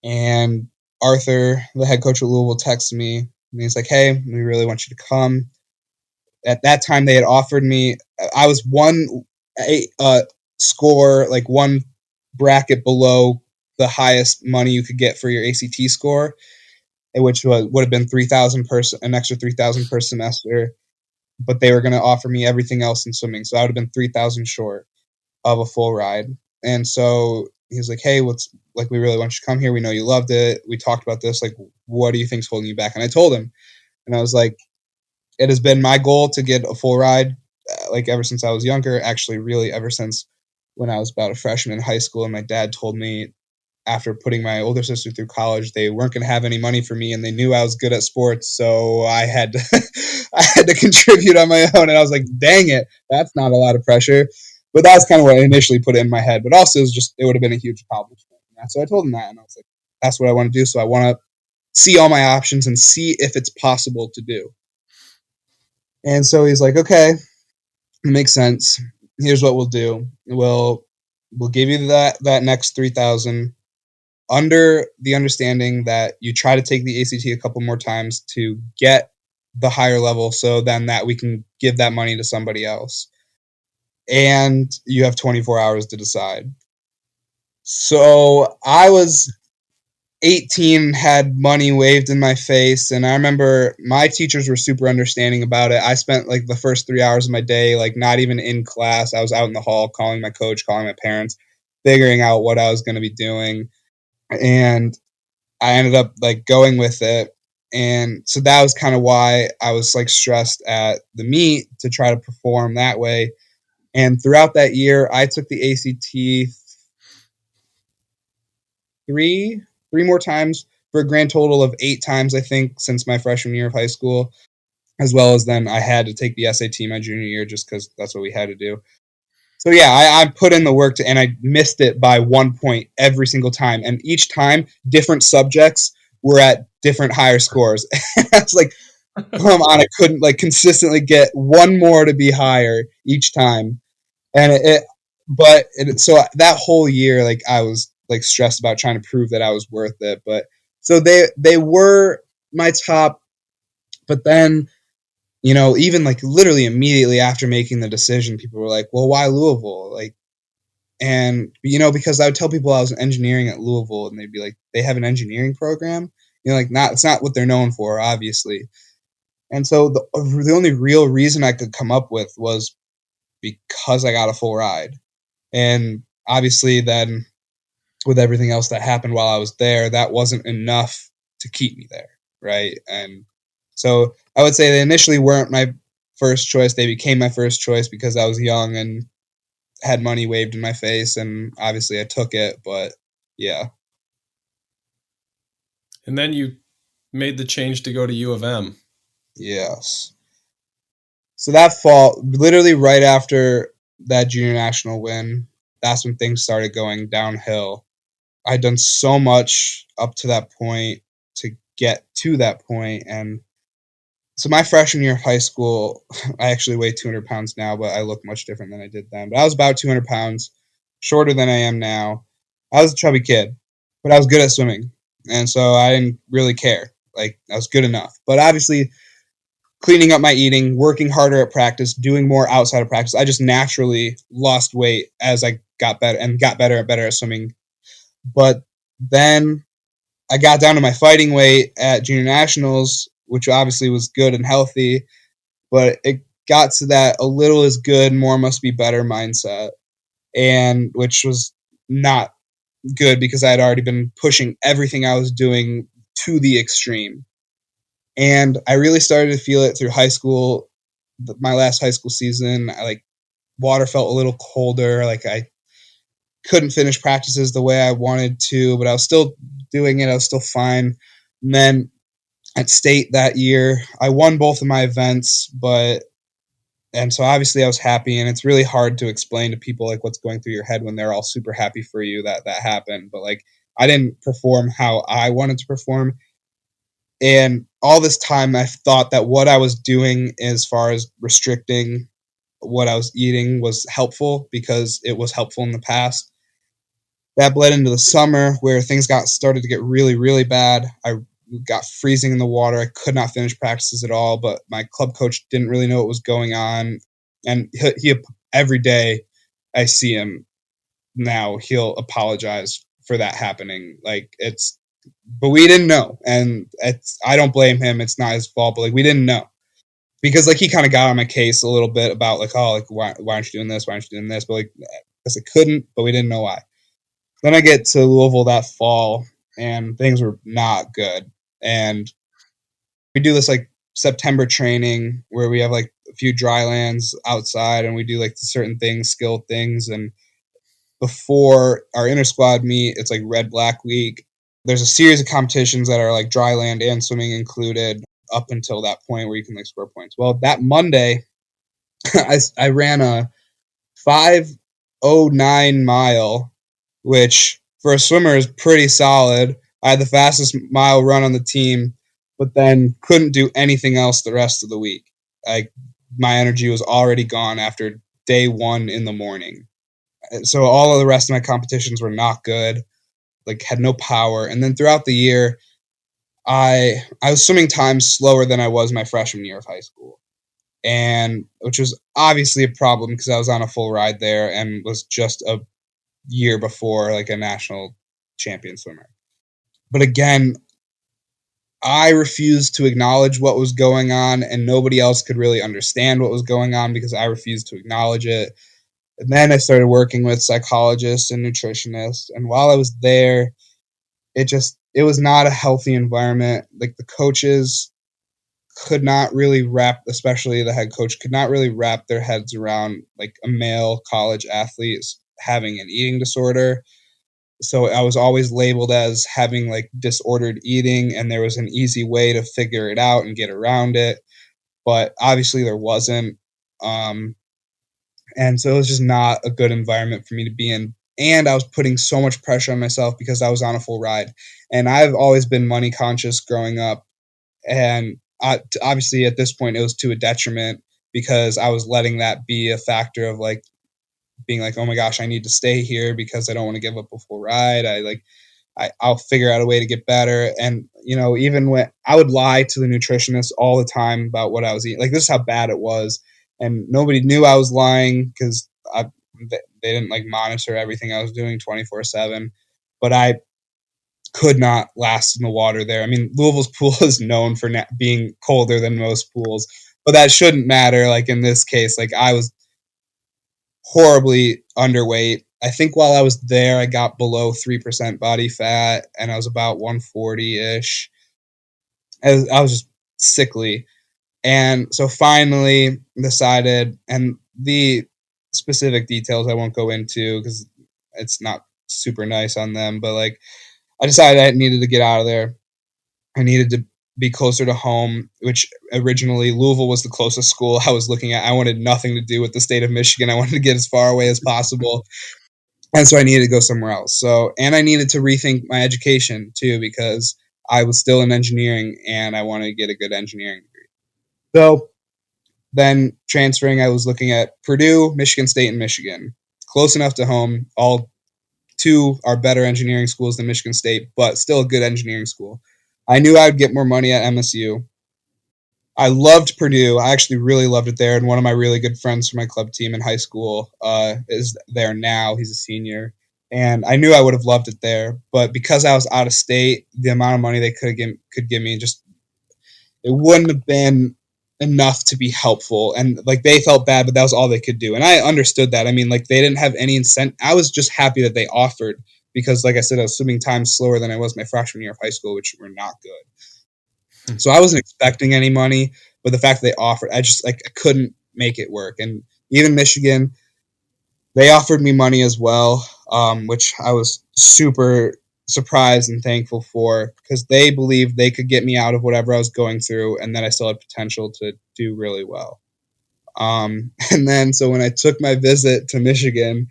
[SPEAKER 2] And Arthur, the head coach at Louisville, texted me, and he's like, "Hey, we really want you to come." At that time, they had offered me. I was score, like one bracket below the highest money you could get for your ACT score, which would have been 3,000 per an extra 3,000 per semester. But they were going to offer me everything else in swimming, so I would have been 3,000 short of a full ride. And so he was like, "Hey, we really want you to come here. We know you loved it. We talked about this. Like, what do you think's holding you back?" And I told him, and I was like, "It has been my goal to get a full ride, like ever since I was younger. Actually, really ever since when I was about a freshman in high school. And my dad told me after putting my older sister through college, they weren't going to have any money for me, and they knew I was good at sports, so I had to, I had to contribute on my own." And I was like, "Dang it, that's not a lot of pressure." But that's kind of what I initially put in my head. But also, it would have been a huge accomplishment. So I told him that, and I was like, "That's what I want to do. So I want to see all my options and see if it's possible to do." And so he's like, "Okay, it makes sense. Here's what we'll do. We'll give you that next 3,000 under the understanding that you try to take the ACT a couple more times to get the higher level, so then that we can give that money to somebody else. And you have 24 hours to decide." So I was 18, had money waved in my face, and I remember my teachers were super understanding about it. I spent like the first 3 hours of my day like not even in class. I was out in the hall calling my coach, calling my parents, figuring out what I was going to be doing. And I ended up like going with it. And so that was kind of why I was like stressed at the meet to try to perform that way. And throughout that year, I took the ACT three more times for a grand total of 8 times, I think, since my freshman year of high school, as well as then I had to take the SAT my junior year just because that's what we had to do. So yeah, I put in the work and I missed it by 1 point every single time, and each time different subjects were at different higher scores. I was like, "Come on!" I couldn't like consistently get one more to be higher each time, and so that whole year, like I was like stressed about trying to prove that I was worth it. But so they were my top, but then even like literally immediately after making the decision, people were like, "Well, why Louisville?" Like, and because I would tell people I was engineering at Louisville, and they'd be like, "They have an engineering program?" Like it's not what they're known for, obviously. And so the only real reason I could come up with was because I got a full ride. And obviously, then with everything else that happened while I was there, that wasn't enough to keep me there, right? And so I would say they initially weren't my first choice. They became my first choice because I was young and had money waved in my face, and obviously I took it. But yeah.
[SPEAKER 1] And then you made the change to go to U of M.
[SPEAKER 2] Yes. So that fall, literally right after that junior national win, that's when things started going downhill. I'd done so much up to that point to get to that point. And so my freshman year of high school, I actually weigh 200 pounds now, but I look much different than I did then. But I was about 200 pounds, shorter than I am now. I was a chubby kid, but I was good at swimming. And so I didn't really care. Like, I was good enough. But obviously, cleaning up my eating, working harder at practice, doing more outside of practice, I just naturally lost weight as I got better and got better and better at swimming. But then I got down to my fighting weight at junior nationals, which obviously was good and healthy, but it got to that a little is good, more must be better mindset, and which was not good because I had already been pushing everything I was doing to the extreme. And I really started to feel it through high school. My last high school season, water felt a little colder. Like I couldn't finish practices the way I wanted to, but I was still doing it. I was still fine. And then at state that year. I won both of my events, and so obviously I was happy, and it's really hard to explain to people like what's going through your head when they're all super happy for you that that happened. But like I didn't perform how I wanted to perform. And all this time I thought that what I was doing as far as restricting what I was eating was helpful because it was helpful in the past. That bled into the summer where things got started to get really, really bad. I got freezing in the water. I could not finish practices at all, but my club coach didn't really know what was going on. And he every day I see him now, he'll apologize for that happening. Like it's, but we didn't know, and it's I don't blame him. It's not his fault, but like we didn't know because like he kind of got on my case a little bit about like, oh, like why aren't you doing this? Why aren't you doing this? But like because I couldn't, but we didn't know why. Then I get to Louisville that fall, and things were not good. And we do this like September training where we have like a few dry lands outside, and we do like certain things, skill things. And before our inter squad meet, it's like red black week. There's a series of competitions that are like dry land and swimming included up until that point where you can like score points. Well, that Monday, I ran a 5:09 mile, which for a swimmer is pretty solid. I had the fastest mile run on the team, but then couldn't do anything else the rest of the week. Like my energy was already gone after day one in the morning. So all of the rest of my competitions were not good. Like had no power. And then throughout the year, I was swimming times slower than I was my freshman year of high school, and which was obviously a problem because I was on a full ride there and was just a year before like a national champion swimmer. But again, I refused to acknowledge what was going on, and nobody else could really understand what was going on because I refused to acknowledge it. And then I started working with psychologists and nutritionists, and while I was there, it was not a healthy environment. Like the coaches could not really wrap, especially the head coach, could not really wrap their heads around like a male college athlete having an eating disorder. So I was always labeled as having like disordered eating, and there was an easy way to figure it out and get around it, but obviously there wasn't. Um, and so it was just not a good environment for me to be in. And I was putting so much pressure on myself because I was on a full ride, and I've always been money conscious growing up, and obviously at this point it was to a detriment because I was letting that be a factor of like being like, oh my gosh, I need to stay here because I don't want to give up a full ride. I'll figure out a way to get better. And you know, even when I would lie to the nutritionist all the time about what I was eating, like this is how bad it was, and nobody knew I was lying because they didn't like monitor everything I was doing 24/7. But I could not last in the water there. I mean, Louisville's pool is known for being colder than most pools, but that shouldn't matter. Like in this case, like I was horribly underweight. I think while I was there, I got below 3% body fat, and I was about 140 ish. I was just sickly. And so finally decided, and the specific details I won't go into because it's not super nice on them, but like I decided I needed to get out of there. I needed to be closer to home, which originally Louisville was the closest school I was looking at. I wanted nothing to do with the state of Michigan. I wanted to get as far away as possible. And so I needed to go somewhere else. So, and I needed to rethink my education too, because I was still in engineering and I wanted to get a good engineering degree. So then transferring, I was looking at Purdue, Michigan State, and Michigan. Close enough to home. All two are better engineering schools than Michigan State, but still a good engineering school. I knew I would get more money at MSU. I loved Purdue. I actually really loved it there. And one of my really good friends from my club team in high school is there now. He's a senior. And I knew I would have loved it there. But because I was out of state, the amount of money they could give me just, it wouldn't have been enough to be helpful. And like they felt bad, but that was all they could do. And I understood that. I mean, like they didn't have any incentive. I was just happy that they offered because, like I said, I was swimming times slower than I was my freshman year of high school, which were not good. So I wasn't expecting any money, but the fact that they offered, I just like I couldn't make it work. And even Michigan, they offered me money as well, which I was super surprised and thankful for, because they believed they could get me out of whatever I was going through, and that I still had potential to do really well. And then, so when I took my visit to Michigan,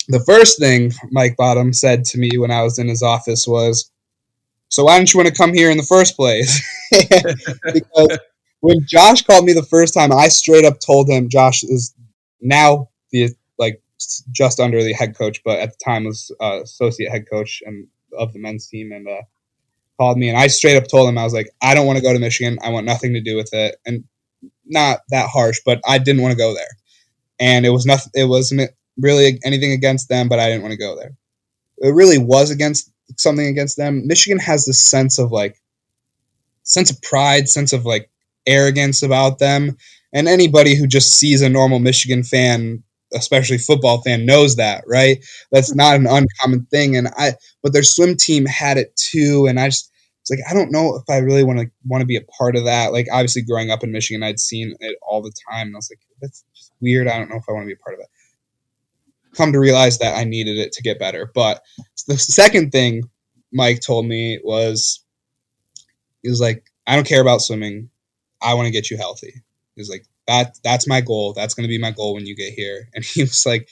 [SPEAKER 2] the first thing Mike Bottom said to me when I was in his office was, "So why didn't you want to come here in the first place?" Because when Josh called me the first time, I straight up told him, Josh is now the like just under the head coach, but at the time was associate head coach and of the men's team, and called me, and I straight up told him, I was like, I don't want to go to Michigan. I want nothing to do with it, and not that harsh, but I didn't want to go there, and it was nothing. It wasn't really anything against them, but I didn't want to go there. It really was against something against them. Michigan has this sense of pride, sense of like arrogance about them. And anybody who just sees a normal Michigan fan, especially football fan, knows that, right? That's not an uncommon thing. But their swim team had it too. And I just, it's like, I don't know if I really want to be a part of that. Like, obviously growing up in Michigan, I'd seen it all the time. And I was like, that's just weird. I don't know if I want to be a part of it. Come to realize that I needed it to get better. But the second thing Mike told me was, he was like, I don't care about swimming. I want to get you healthy. He was like, that's my goal. That's going to be my goal when you get here. And he was like,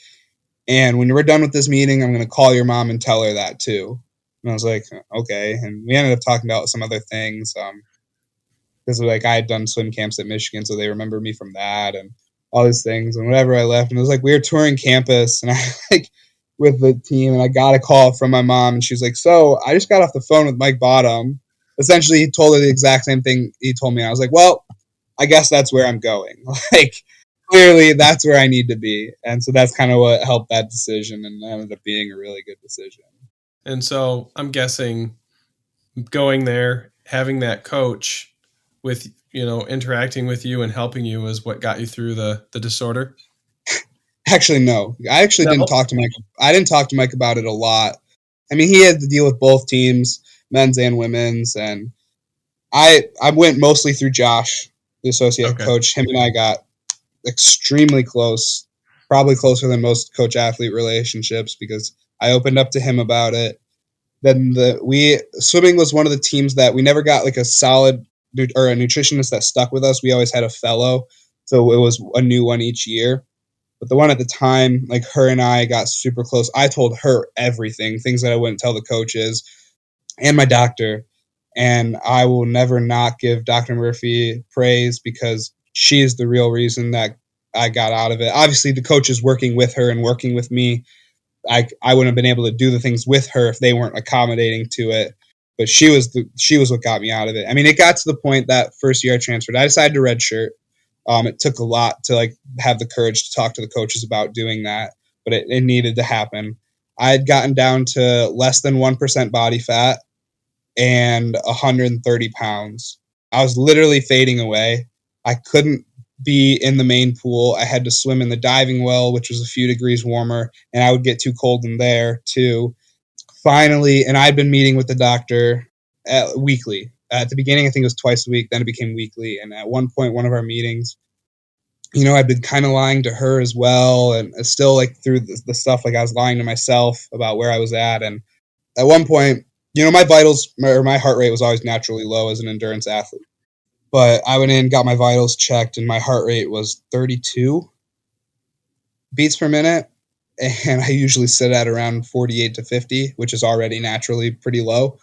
[SPEAKER 2] and when we're done with this meeting, I'm going to call your mom and tell her that too. And I was like, okay. And we ended up talking about some other things. Because like I had done swim camps at Michigan, so they remember me from that and all these things. And whenever I left, and it was like we were touring campus, and I like with the team, and I got a call from my mom, and she's like, "So I just got off the phone with Mike Bottom." Essentially, he told her the exact same thing he told me. I was like, "Well, I guess that's where I'm going. Like, clearly, that's where I need to be." And so that's kind of what helped that decision, and ended up being a really good decision.
[SPEAKER 1] And so I'm guessing going there, having that coach with, interacting with you and helping you is what got you through the disorder.
[SPEAKER 2] Actually, no. I actually
[SPEAKER 1] No.
[SPEAKER 2] didn't talk to Mike. I didn't talk to Mike about it a lot. I mean, he had to deal with both teams, men's and women's, and I went mostly through Josh, the associate
[SPEAKER 1] Okay.
[SPEAKER 2] coach. Him and I got extremely close, probably closer than most coach athlete relationships, because I opened up to him about it. Then swimming was one of the teams that we never got like a solid or a nutritionist that stuck with us. We always had a fellow, so it was a new one each year. But the one at the time, like her and I got super close. I told her everything, things that I wouldn't tell the coaches and my doctor. And I will never not give Dr. Murphy praise, because she is the real reason that I got out of it. Obviously, the coaches working with her and working with me, I wouldn't have been able to do the things with her if they weren't accommodating to it. But she was what got me out of it. I mean, it got to the point that first year I transferred, I decided to redshirt. It took a lot to like have the courage to talk to the coaches about doing that, but it needed to happen. I had gotten down to less than 1% body fat and 130 pounds. I was literally fading away. I couldn't be in the main pool. I had to swim in the diving well, which was a few degrees warmer, and I would get too cold in there too. Finally, and I'd been meeting with the doctor weekly. At the beginning, I think it was twice a week. Then it became weekly. And at one point, one of our meetings, I'd been kind of lying to her as well, and still like through the stuff, like I was lying to myself about where I was at. And at one point, my vitals or my heart rate was always naturally low as an endurance athlete. But I went in, got my vitals checked, and my heart rate was 32 beats per minute. And I usually sit at around 48 to 50, which is already naturally pretty low.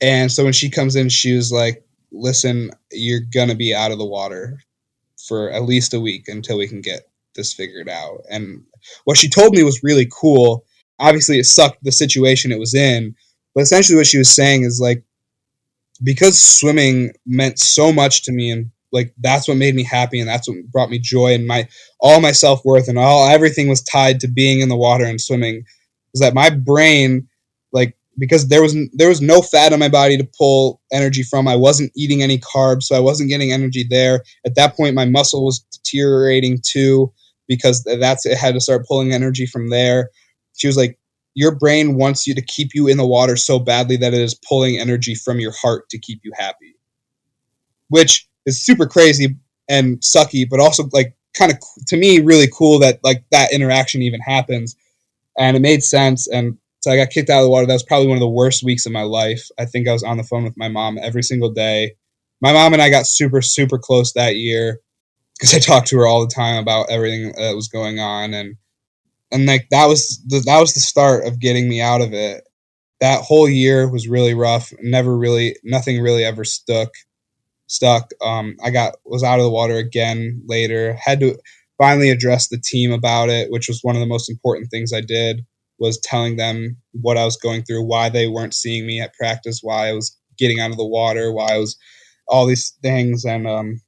[SPEAKER 2] And so when she comes in, she was like, listen, you're going to be out of the water for at least a week until we can get this figured out. And what she told me was really cool. Obviously, it sucked the situation it was in. But essentially what she was saying is like, because swimming meant so much to me, and like that's what made me happy, and that's what brought me joy, and all my self-worth and everything was tied to being in the water and swimming, was that my brain, like, because there was no fat on my body to pull energy from. I wasn't eating any carbs, so I wasn't getting energy there. At that point, my muscle was deteriorating too, because it had to start pulling energy from there. She was like, your brain wants you to keep you in the water so badly that it is pulling energy from your heart to keep you happy, which is super crazy and sucky, but also like kind of, to me, really cool that like that interaction even happens. And it made sense. And So I got kicked out of the water. That was probably one of the worst weeks of my life. I think I was on the phone with my mom every single day. My mom and I got super, super close that year because I talked to her all the time about everything that was going on, and like that was the start of getting me out of it. That whole year was really rough. Nothing really ever stuck. I was out of the water again later. Had to finally address the team about it, which was one of the most important things I did, was telling them what I was going through, why they weren't seeing me at practice, why I was getting out of the water, why I was all these things. And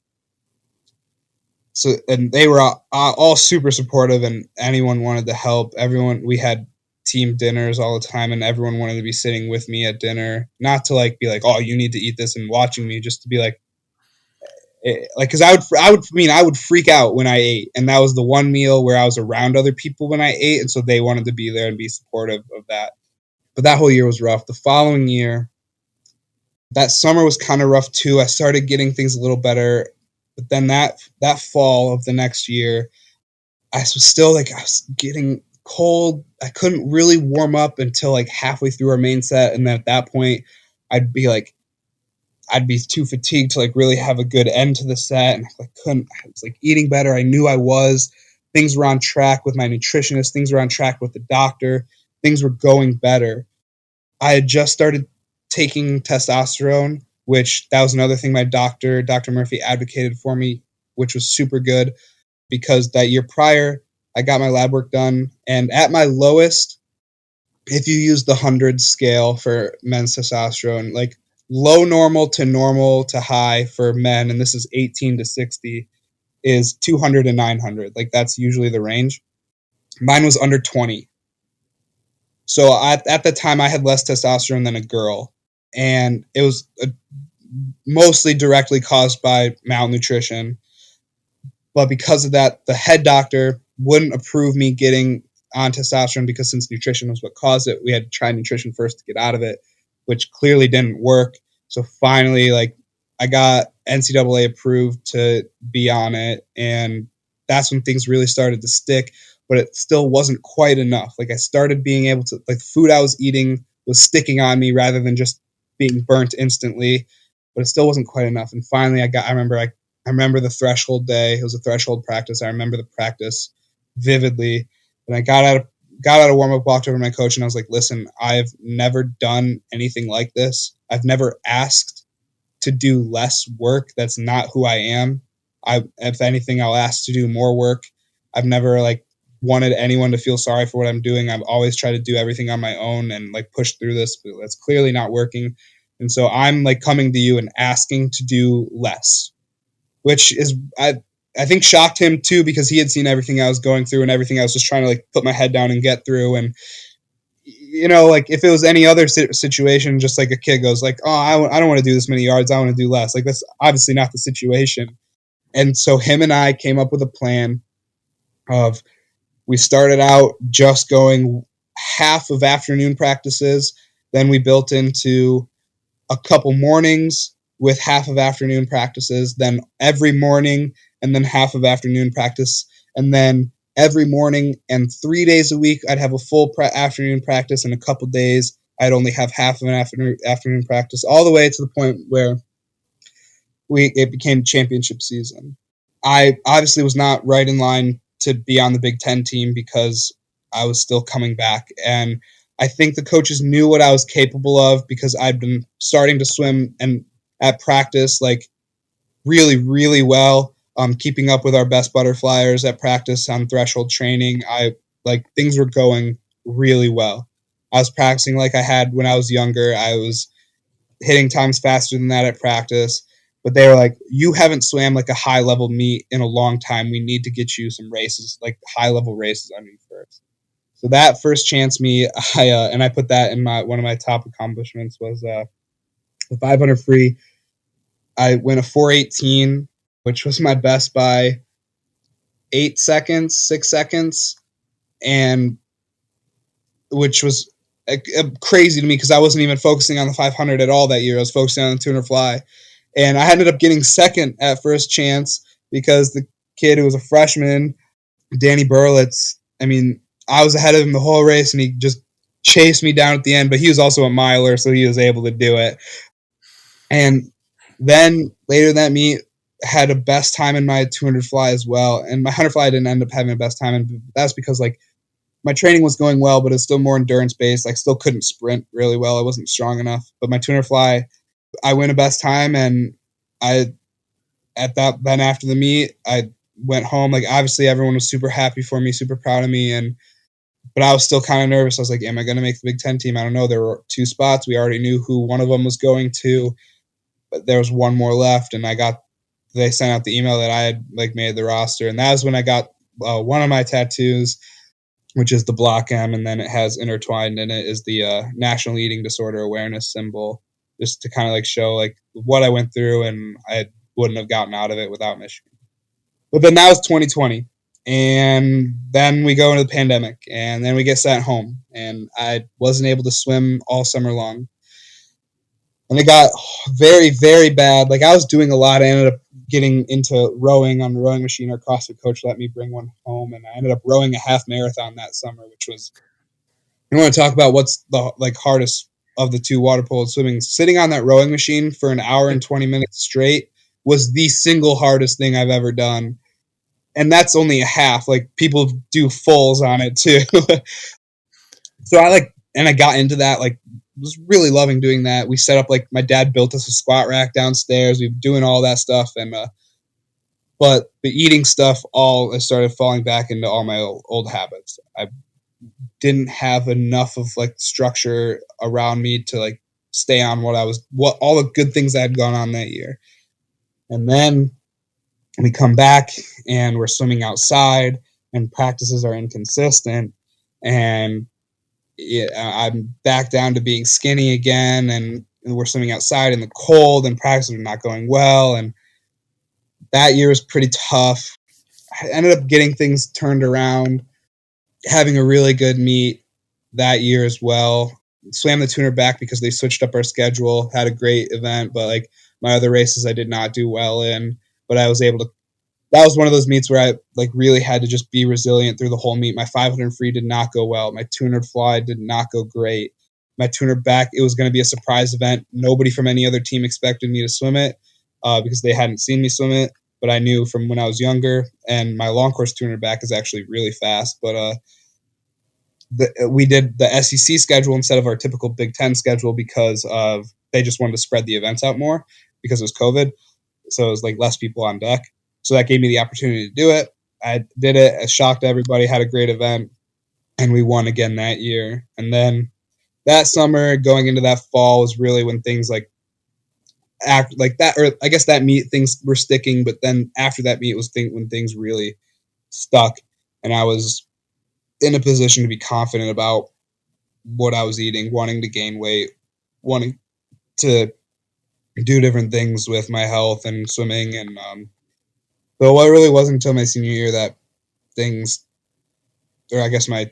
[SPEAKER 2] they were all super supportive, and anyone wanted to help. We had team dinners all the time, and everyone wanted to be sitting with me at dinner, not to like be like, oh, you need to eat this and watching me, just to be like, because I would freak out when I ate, and that was the one meal where I was around other people when I ate, and so they wanted to be there and be supportive of that. But that whole year was rough. The following year, that summer was kind of rough too. I started getting things a little better, but then that fall of the next year, I was still like, I was getting cold. I couldn't really warm up until like halfway through our main set, and then at that point, I'd be like, I'd be too fatigued to like really have a good end to the set, and I couldn't. I was like eating better. I knew I was. Things were on track with my nutritionist. Things were on track with the doctor. Things were going better. I had just started taking testosterone, which that was another thing my doctor, Dr. Murphy, advocated for me, which was super good because that year prior, I got my lab work done, and at my lowest, if you use the 100 scale for men's testosterone, like low normal to high for men, and this is 18 to 60, is 200 to 900. Like that's usually the range. Mine was under 20. So at the time, I had less testosterone than a girl, and it was mostly directly caused by malnutrition. But because of that, the head doctor wouldn't approve me getting on testosterone because since nutrition was what caused it, we had to try nutrition first to get out of it, which clearly didn't work. So finally, like I got NCAA approved to be on it, and that's when things really started to stick. But it still wasn't quite enough. Like I started being able to, like the food I was eating was sticking on me rather than just being burnt instantly. But it still wasn't quite enough. And finally, I remember the threshold day. It was a threshold practice. I remember the practice vividly. And I got out of warm up, walked over to my coach, and I was like, "Listen, I've never done anything like this. I've never asked to do less work. That's not who I am. If anything, I'll ask to do more work. I've never like wanted anyone to feel sorry for what I'm doing. I've always tried to do everything on my own and like push through this, but that's clearly not working. And so I'm like coming to you and asking to do less, which is I think shocked him too because he had seen everything I was going through and everything I was just trying to like put my head down and get through. And like if it was any other situation, just like a kid goes like, "Oh, I don't want to do this many yards. I want to do less." Like that's obviously not the situation. And so him and I came up with a plan of we started out just going half of afternoon practices, then we built into a couple mornings with half of afternoon practices, then every morning and then half of afternoon practice, and then every morning and 3 days a week I'd have a full afternoon practice, and a couple days I'd only have half of an afternoon practice, all the way to the point where it became championship season. I obviously was not right in line to be on the Big Ten team because I was still coming back, and I think the coaches knew what I was capable of because I'd been starting to swim and at practice like really, really well. Keeping up with our best butterflyers at practice on threshold training. Things were going really well. I was practicing like I had when I was younger. I was hitting times faster than that at practice. But they were like, "You haven't swam like a high level meet in a long time. We need to get you some races, like high level races on you first." So that first chance meet, I put that in one of my top accomplishments was the 500 free. I went a 4:18, which was my best by 8 seconds, 6 seconds, and which was crazy to me because I wasn't even focusing on the 500 at all that year. I was focusing on the 200 fly, and I ended up getting second at first chance because the kid who was a freshman, Danny Burlitz, I mean, I was ahead of him the whole race, and he just chased me down at the end, but he was also a miler, so he was able to do it. And then later that meet, had a best time in my 200 fly as well. And my 100 fly I didn't end up having a best time, and that's because like my training was going well, but it's still more endurance based. I still couldn't sprint really well. I wasn't strong enough. But my 200 fly, I win a best time, and I at that then after the meet, I went home. Like obviously everyone was super happy for me, super proud of me, and but I was still kind of nervous. I was like, am I going to make the Big Ten team? I don't know. There were 2 spots. We already knew who one of them was going to, but there was one more left, and they sent out the email that I had like made the roster, and that was when I got one of my tattoos, which is the block M, and then it has intertwined in it is the National Eating Disorder Awareness symbol, just to kind of like show like what I went through, and I wouldn't have gotten out of it without Michigan. But then that was 2020, and then we go into the pandemic, and then we get sent home, and I wasn't able to swim all summer long, and it got very, very bad. Like I was doing a lot. I ended up getting into rowing on the rowing machine. Our CrossFit coach let me bring one home, and I ended up rowing a half marathon that summer, which was. You want to talk about what's the like hardest of the 2 water polo swimming? Sitting on that rowing machine for an hour and 20 minutes straight was the single hardest thing I've ever done. And that's only a half. Like people do fulls on it too. So I got into that, like was really loving doing that. We set up like my dad built us a squat rack downstairs. We were doing all that stuff, and but the eating stuff all I started falling back into all my old habits. I didn't have enough of like structure around me to like stay on what all the good things that had gone on that year. And then we come back and we're swimming outside and practices are inconsistent, and I'm back down to being skinny again, and we're swimming outside in the cold and practices are not going well, and that year was pretty tough. I ended up getting things turned around, having a really good meet that year as well. Swam the tuner back because they switched up our schedule, had a great event, but like my other races I did not do well in. But I was able to that was one of those meets where I like really had to just be resilient through the whole meet. My 500 free did not go well. My 200 fly did not go great. My tuner back, it was going to be a surprise event. Nobody from any other team expected me to swim it because they hadn't seen me swim it. But I knew from when I was younger, and my long course tuner back is actually really fast. But we did the SEC schedule instead of our typical Big Ten schedule because of they just wanted to spread the events out more because it was COVID. So it was like less people on deck. So that gave me the opportunity to do it. I did it. I shocked everybody, had a great event, and we won again that year. And then that summer, going into that fall, was really when things like act like that, or I guess that meet things were sticking. But then after that meet was when things really stuck, and I was in a position to be confident about what I was eating, wanting to gain weight, wanting to do different things with my health and swimming. And so it really wasn't until my senior year that things, or I guess my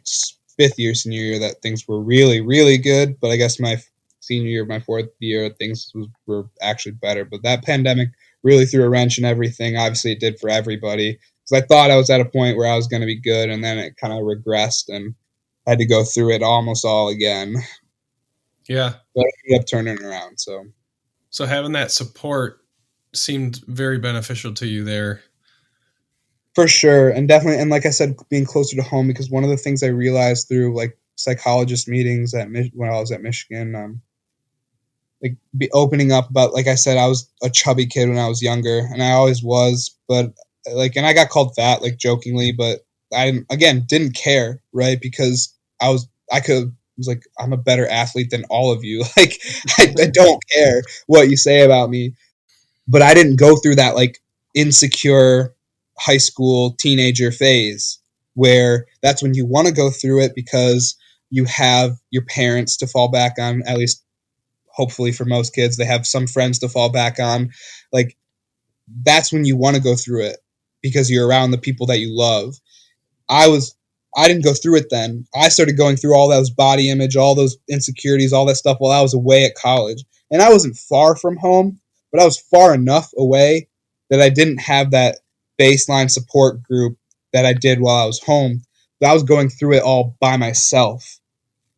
[SPEAKER 2] 5th year, senior year, that things were really, really good. But I guess my senior year, my 4th year, were actually better. But that pandemic really threw a wrench in everything. Obviously, it did for everybody. Because I thought I was at a point where I was going to be good, and then it kind of regressed, and I had to go through it almost all again.
[SPEAKER 1] Yeah.
[SPEAKER 2] But I ended up turning around.
[SPEAKER 1] So having that support seemed very beneficial to you there.
[SPEAKER 2] For sure, and definitely, and like I said, being closer to home, because one of the things I realized through like psychologist meetings when I was at Michigan, like be opening up about, like I said, I was a chubby kid when I was younger, and I always was, but like, and I got called fat, like jokingly, but I didn't care, right? Because I could was like, I'm a better athlete than all of you. Like I don't care what you say about me, but I didn't go through that like insecure high school teenager phase where that's when you want to go through it because you have your parents to fall back on, at least hopefully for most kids they have some friends to fall back on. Like that's when you want to go through it because you're around the people that you love. I was I didn't go through it then. I started going through all those body image, all those insecurities, all that stuff while I was away at college. And I wasn't far from home, but I was far enough away that I didn't have that baseline support group that I did while I was home. But I was going through it all by myself.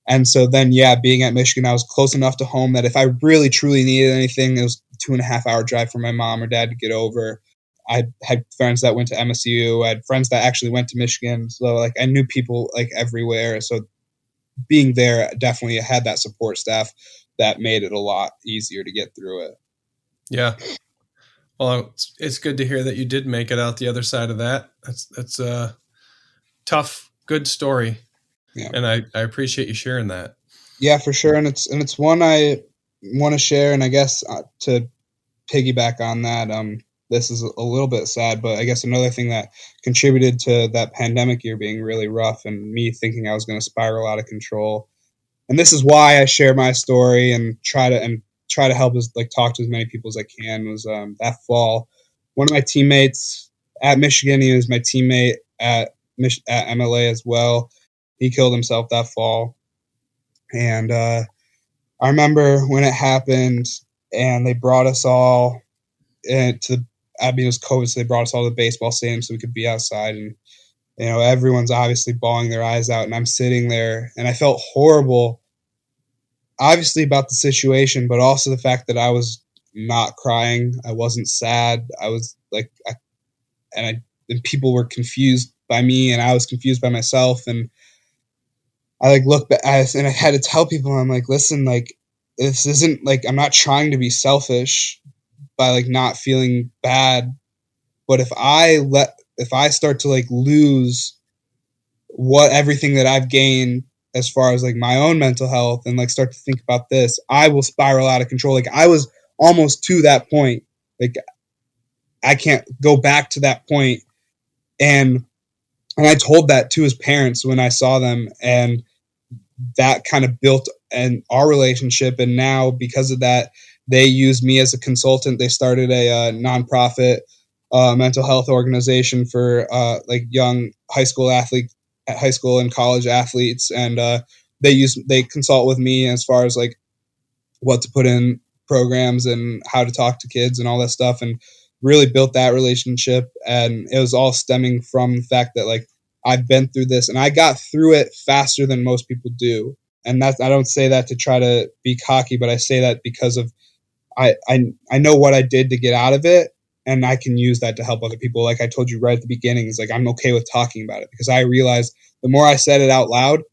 [SPEAKER 2] And so then, yeah, being at Michigan, I was close enough to home that if I really truly needed anything, it was a 2.5 hour drive for my mom or dad to get over. I had friends that went to MSU. I had friends that actually went to Michigan. So like I knew people like everywhere. So being there definitely had that support staff that made it a lot easier to get through it.
[SPEAKER 1] Yeah. Well, it's good to hear that you did make it out the other side of that. That's a tough, good story,
[SPEAKER 2] Yeah.
[SPEAKER 1] and I appreciate you sharing that.
[SPEAKER 2] Yeah, for sure. And it's one I want to share. And I guess to piggyback on that, this is a little bit sad, but I guess another thing that contributed to that pandemic year being really rough and me thinking I was going to spiral out of control. And this is why I share my story and try to help us like talk to as many people as I can. Was that fall, one of my teammates at Michigan, he was my teammate at MLA as well. He killed himself that fall, and I remember when it happened, and they brought us all to. I mean, it was COVID, so they brought us all to the baseball stadium so we could be outside, and everyone's obviously bawling their eyes out, and I'm sitting there, and I felt horrible, obviously about the situation, but also the fact that I was not crying, I wasn't sad, I was like, and people were confused by me, and I was confused by myself, and I like look back, and I had to tell people, I'm like, listen, like this isn't like I'm not trying to be selfish by like not feeling bad, but if I start to like lose what everything that I've gained as far as like my own mental health and like start to think about this, I will spiral out of control. Like I was almost to that point. Like I can't go back to that point. And I told that to his parents when I saw them, and that kind of built our relationship. And now because of that, they use me as a consultant. They started a nonprofit mental health organization for like young high school and college athletes, and they consult with me as far as like what to put in programs and how to talk to kids and all that stuff, and really built that relationship. And it was all stemming from the fact that like I've been through this and I got through it faster than most people do. And that's, I don't say that to try to be cocky, but I say that because of I know what I did to get out of it, and I can use that to help other people. Like I told you right at the beginning, is like I'm okay with talking about it because I realized the more I said it out loud,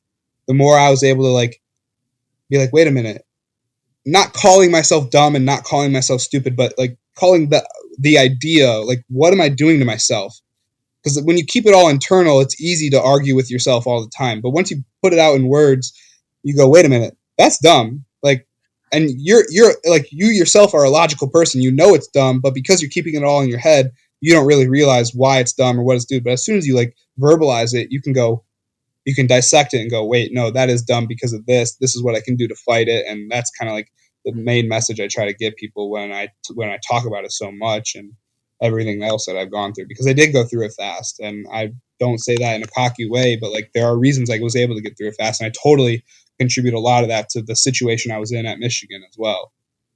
[SPEAKER 2] the more I was able to like be like, wait a minute, not calling myself dumb and not calling myself stupid, but like calling the idea, like what am I doing to myself? Because when you keep it all internal, it's easy to argue with yourself all the time. But once you put it out in words, you go, wait a minute, that's dumb. Like, and you're like you yourself are a logical person. You know it's dumb, but because you're keeping it all in your head, you don't really realize why it's dumb or what it's doing. But as soon as you like verbalize it, you can dissect it and go, wait, no, that is dumb because of this. This is what I can do to fight it. And that's kind of like the main message I try to give people when I talk about it so much and everything else that I've gone through, because I did go through it fast. And I don't say that in a cocky way, but like there are reasons I was able to get through it fast. And I totally contribute a lot of that to the situation I was in at Michigan as well.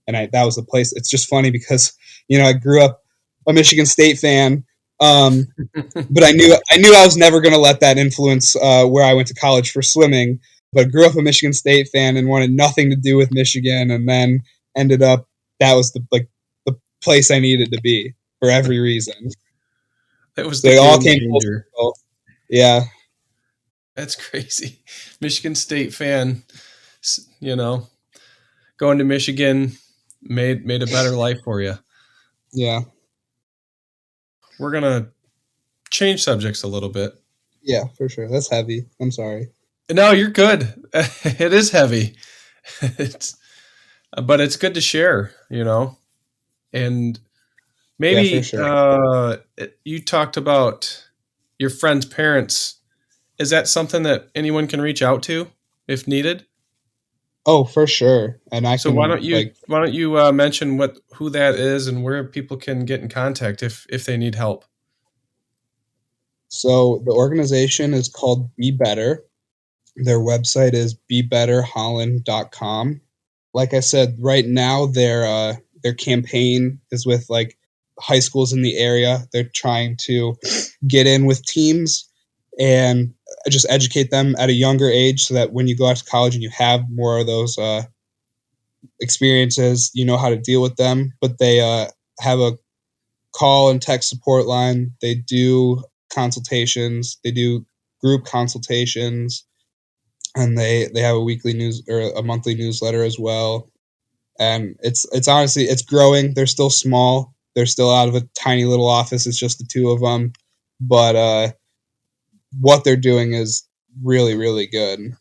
[SPEAKER 2] And that was the place. It's just funny because, I grew up a Michigan State fan. But I knew I was never going to let that influence where I went to college for swimming. But I grew up a Michigan State fan and wanted nothing to do with Michigan, and then ended up that was the place I needed to be for every reason.
[SPEAKER 1] That was
[SPEAKER 2] So
[SPEAKER 1] the
[SPEAKER 2] it all
[SPEAKER 1] game
[SPEAKER 2] came full
[SPEAKER 1] changer.
[SPEAKER 2] circle. Yeah,
[SPEAKER 1] That's crazy. Michigan State fan, you know, going to Michigan made a better life for you.
[SPEAKER 2] yeah,
[SPEAKER 1] We're gonna change subjects a little bit.
[SPEAKER 2] yeah, for sure. That's heavy. I'm sorry.
[SPEAKER 1] No, you're good. It is heavy. It's, but it's good to share, And
[SPEAKER 2] Yeah, for
[SPEAKER 1] maybe
[SPEAKER 2] sure.
[SPEAKER 1] you talked about your friend's parents. Is that something that anyone can reach out to if needed?
[SPEAKER 2] Oh, for sure. And I
[SPEAKER 1] So why
[SPEAKER 2] can
[SPEAKER 1] don't you
[SPEAKER 2] like
[SPEAKER 1] why don't you mention who that is and where people can get in contact if they need help?
[SPEAKER 2] so the organization is called Be Better. Their website is bebetterholland.com. Like I said, right now their campaign is with like high schools in the area. They're trying to get in with teams and just educate them at a younger age so that when you go out to college and you have more of those experiences, you know how to deal with them. But they have a call and text support line. They do consultations. They do group consultations, and they have a weekly news or a monthly newsletter as well. And it's honestly it's growing. They're still small. They're still out of a tiny little office. It's just the two of them, but what they're doing is really really good.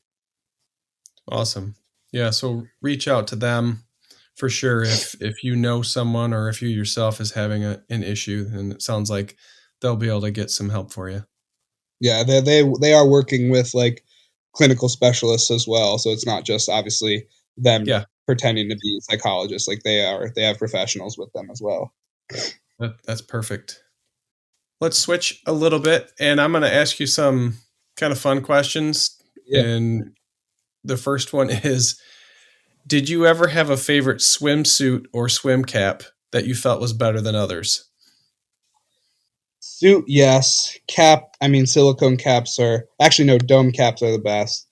[SPEAKER 1] Awesome. Yeah, so reach out to them for sure if you know someone or if you yourself is having an issue, and it sounds like they'll be able to get some help for you.
[SPEAKER 2] Yeah, they are working with like clinical specialists as well, so it's not just obviously them
[SPEAKER 1] Yeah,
[SPEAKER 2] pretending to be psychologists. Like they have professionals with them as well.
[SPEAKER 1] that's perfect. Let's switch a little bit, and I'm going to ask you some kind of fun questions.
[SPEAKER 2] Yeah.
[SPEAKER 1] And the first one is, did you ever have a favorite swimsuit or swim cap that you felt was better than others?
[SPEAKER 2] Suit, yes. Cap, I mean silicone caps are actually no, dome caps are the best.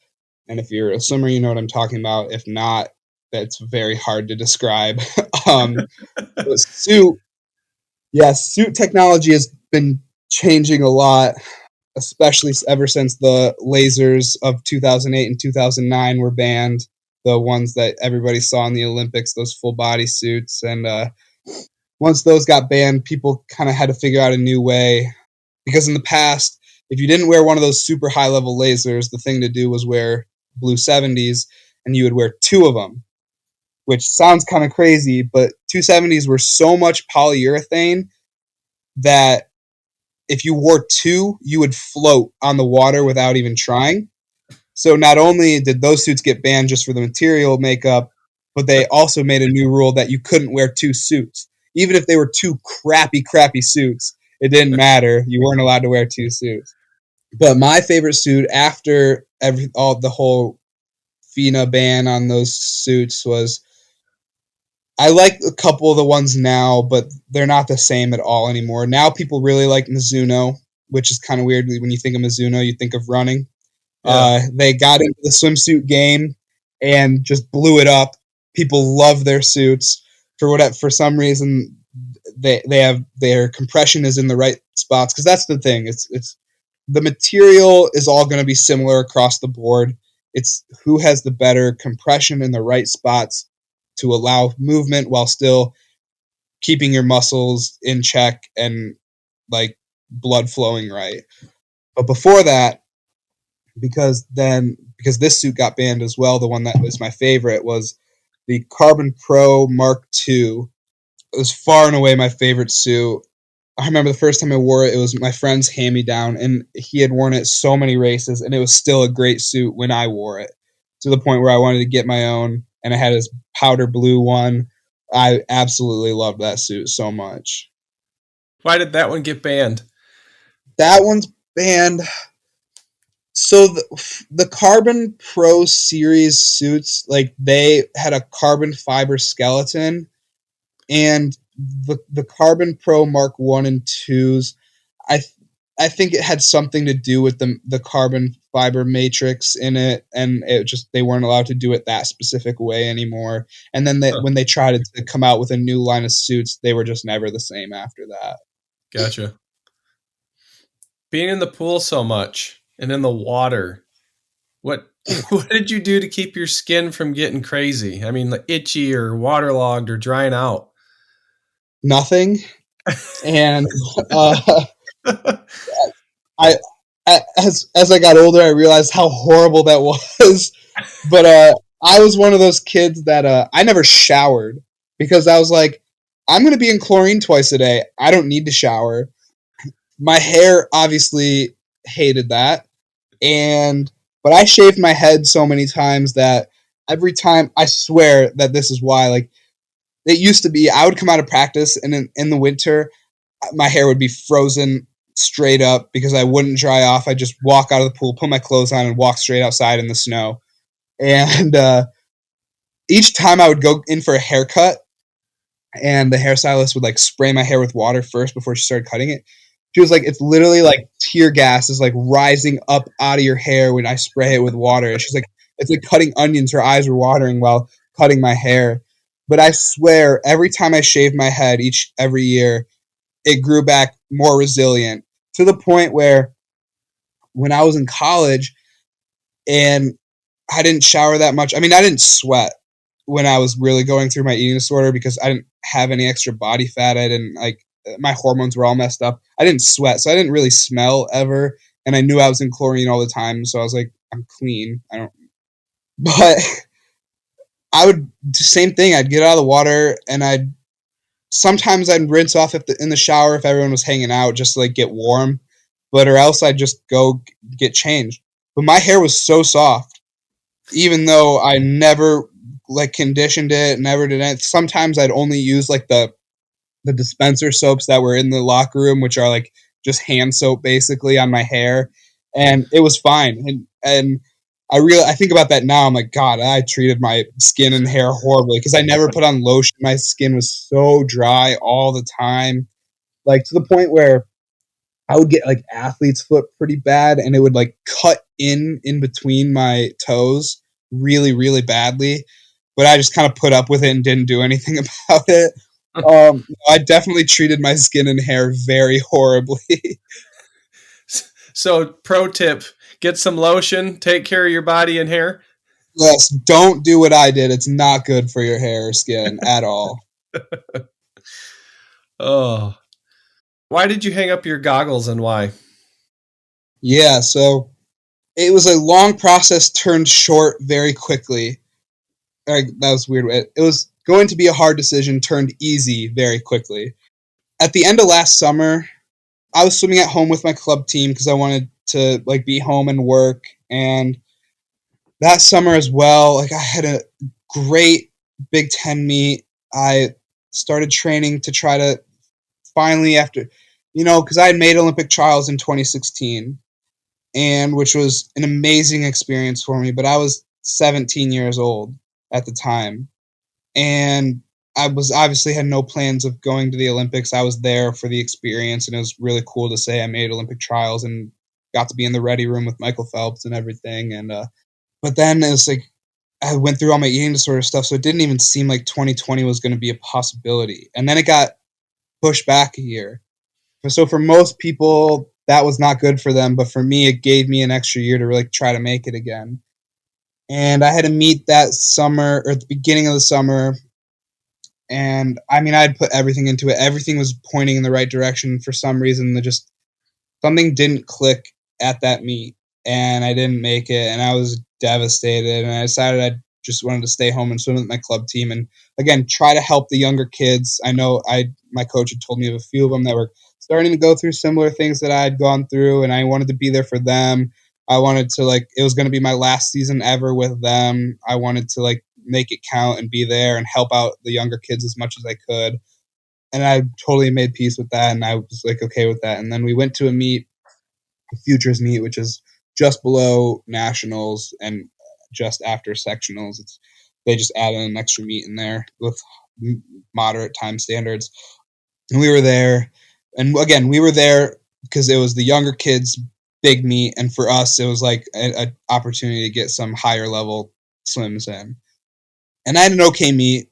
[SPEAKER 2] And if you're a swimmer, you know what I'm talking about. If not, that's very hard to describe. um, but suit, yes, suit technology has been changing a lot, especially ever since the lasers of 2008 and 2009 were banned. The ones that everybody saw in the Olympics, those full body suits. And once those got banned, people kind of had to figure out a new way. Because in the past, if you didn't wear one of those super high level lasers, the thing to do was wear blue 70s, and you would wear two of them, which sounds kind of crazy, but 270s were so much polyurethane that if you wore two, you would float on the water without even trying. So not only did those suits get banned just for the material makeup, but they also made a new rule that you couldn't wear two suits. Even if they were two crappy suits, it didn't matter. You weren't allowed to wear two suits. But my favorite suit after all the whole FINA ban on those suits was I like a couple of the ones now, but they're not the same at all anymore. Now people really like Mizuno, which is kind of weird. When you think of Mizuno, you think of running.
[SPEAKER 1] Yeah.
[SPEAKER 2] They got into the swimsuit game and just blew it up. People love their suits for some reason. They have their compression is in the right spots because that's the thing. It's the material is all going to be similar across the board. It's who has the better compression in the right spots to allow movement while still keeping your muscles in check and like blood flowing right. But before that, because this suit got banned as well, the one that was my favorite was the Carbon Pro Mark II. It was far and away my favorite suit. I remember the first time I wore it, it was my friend's hand me down, and he had worn it so many races, and it was still a great suit when I wore it, to the point where I wanted to get my own, and I had this powder blue one. I absolutely loved that suit so much.
[SPEAKER 1] Why did that one get banned?
[SPEAKER 2] That one's banned. So the Carbon Pro series suits, like they had a carbon fiber skeleton, and the Carbon Pro Mark 1 and 2s, I I think it had something to do with the carbon fiber matrix in it, and it just they weren't allowed to do it that specific way anymore. And then
[SPEAKER 1] Huh,
[SPEAKER 2] when they tried to come out with a new line of suits, they were just never the same after that.
[SPEAKER 1] gotcha. Being in the pool so much and in the water, what what did you do to keep your skin from getting crazy? I mean, like itchy or waterlogged or drying out?
[SPEAKER 2] Nothing. And uh, I as I got older, I realized how horrible that was. But I was one of those kids that I never showered because I was like, I'm gonna be in chlorine twice a day. I don't need to shower. My hair obviously hated that, and but I shaved my head so many times that every time I swear that this is why. Like it used to be, I would come out of practice and in the winter, my hair would be frozen straight up because I wouldn't dry off. I'd just walk out of the pool, put my clothes on, and walk straight outside in the snow. And each time I would go in for a haircut, and the hairstylist would like spray my hair with water first before she started cutting it. She was like, it's literally like tear gas is like rising up out of your hair when I spray it with water. And she's like, it's like cutting onions. Her eyes were watering while cutting my hair. But I swear, every time I shaved my head every year, it grew back more resilient to the point where when I was in college and I didn't shower that much. I mean, I didn't sweat when I was really going through my eating disorder because I didn't have any extra body fat. I didn't like my hormones were all messed up. I didn't sweat, so I didn't really smell ever. And I knew I was in chlorine all the time, so I was like, I'm clean. I don't. But I would same thing. I'd get out of the water and I'd rinse off in the shower if everyone was hanging out just to like get warm, but or else I'd just go get changed. But my hair was so soft, even though I never like conditioned it, never did it. Sometimes I'd only use like the dispenser soaps that were in the locker room, which are like just hand soap basically on my hair, and it was fine. And I think about that now. I'm like, God, I treated my skin and hair horribly because I never put on lotion. My skin was so dry all the time, like to the point where I would get like athlete's foot pretty bad, and it would like cut in between my toes really, really badly. But I just kind of put up with it and didn't do anything about it. I definitely treated my skin and hair very horribly.
[SPEAKER 1] So, pro tip: get some lotion, take care of your body and hair.
[SPEAKER 2] Yes, don't do what I did. It's not good for your hair or skin at all.
[SPEAKER 1] Oh, why did you hang up your goggles and why?
[SPEAKER 2] Yeah, so it was a long process turned short very quickly. That was weird. It was going to be a hard decision turned easy very quickly. At the end of last summer, I was swimming at home with my club team because I wanted to like be home and work. And that summer as well, like I had a great Big Ten meet. I started training to try to finally after, because I had made Olympic trials in 2016, and which was an amazing experience for me. But I was 17 years old at the time, and I was obviously had no plans of going to the Olympics. I was there for the experience, and it was really cool to say I made Olympic trials and got to be in the ready room with Michael Phelps and everything. And but then it was like I went through all my eating disorder stuff, so it didn't even seem like 2020 was going to be a possibility. And then it got pushed back a year. So for most people, that was not good for them, but for me, it gave me an extra year to really try to make it again. And I had to meet that summer or at the beginning of the summer. And I mean, I'd put everything into it. Everything was pointing in the right direction. For some reason, just something didn't click at that meet, and I didn't make it, and I was devastated. And I decided I just wanted to stay home and swim with my club team, and again try to help the younger kids. I know my coach had told me of a few of them that were starting to go through similar things that I had gone through, and I wanted to be there for them. I wanted to like it was going to be my last season ever with them. I wanted to like make it count and be there and help out the younger kids as much as I could. And I totally made peace with that, and I was like okay with that. And then we went to a futures meet, which is just below nationals and just after sectionals. They just added an extra meet in there with moderate time standards, and we were there. And again, we were there because it was the younger kids' big meet, and for us, it was like an opportunity to get some higher level swims in. And I had an okay meet.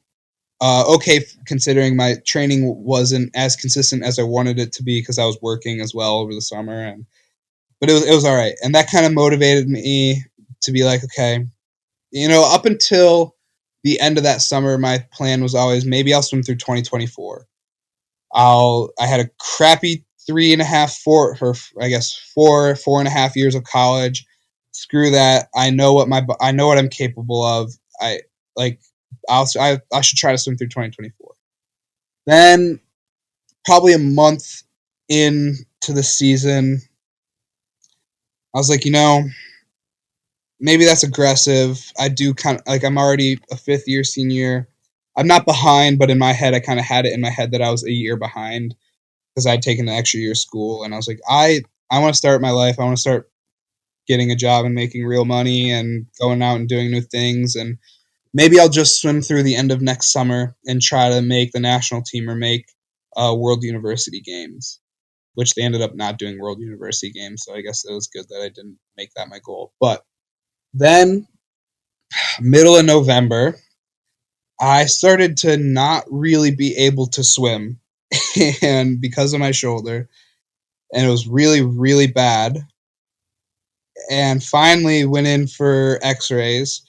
[SPEAKER 2] Okay, considering my training wasn't as consistent as I wanted it to be because I was working as well over the summer, and but it was all right, and that kind of motivated me to be like, okay, up until the end of that summer, my plan was always maybe I'll swim through 2024. I had a crappy 3.5, 4.5 years of college. Screw that. I know what I'm capable of. I like I should try to swim through 2024. Then probably a month into the season, I was like, maybe that's aggressive. I do kind of like I'm already a fifth year senior. I'm not behind, but in my head, I kind of had it in my head that I was a year behind because I'd taken an extra year of school, and I was like, I want to start my life. I want to start getting a job and making real money and going out and doing new things, and maybe I'll just swim through the end of next summer and try to make the national team or make World University Games. which they ended up not doing World University Games. So I guess it was good that I didn't make that my goal. But then, middle of November, I started to not really be able to swim, and because of my shoulder, and it was really, really bad. And finally went in for x-rays,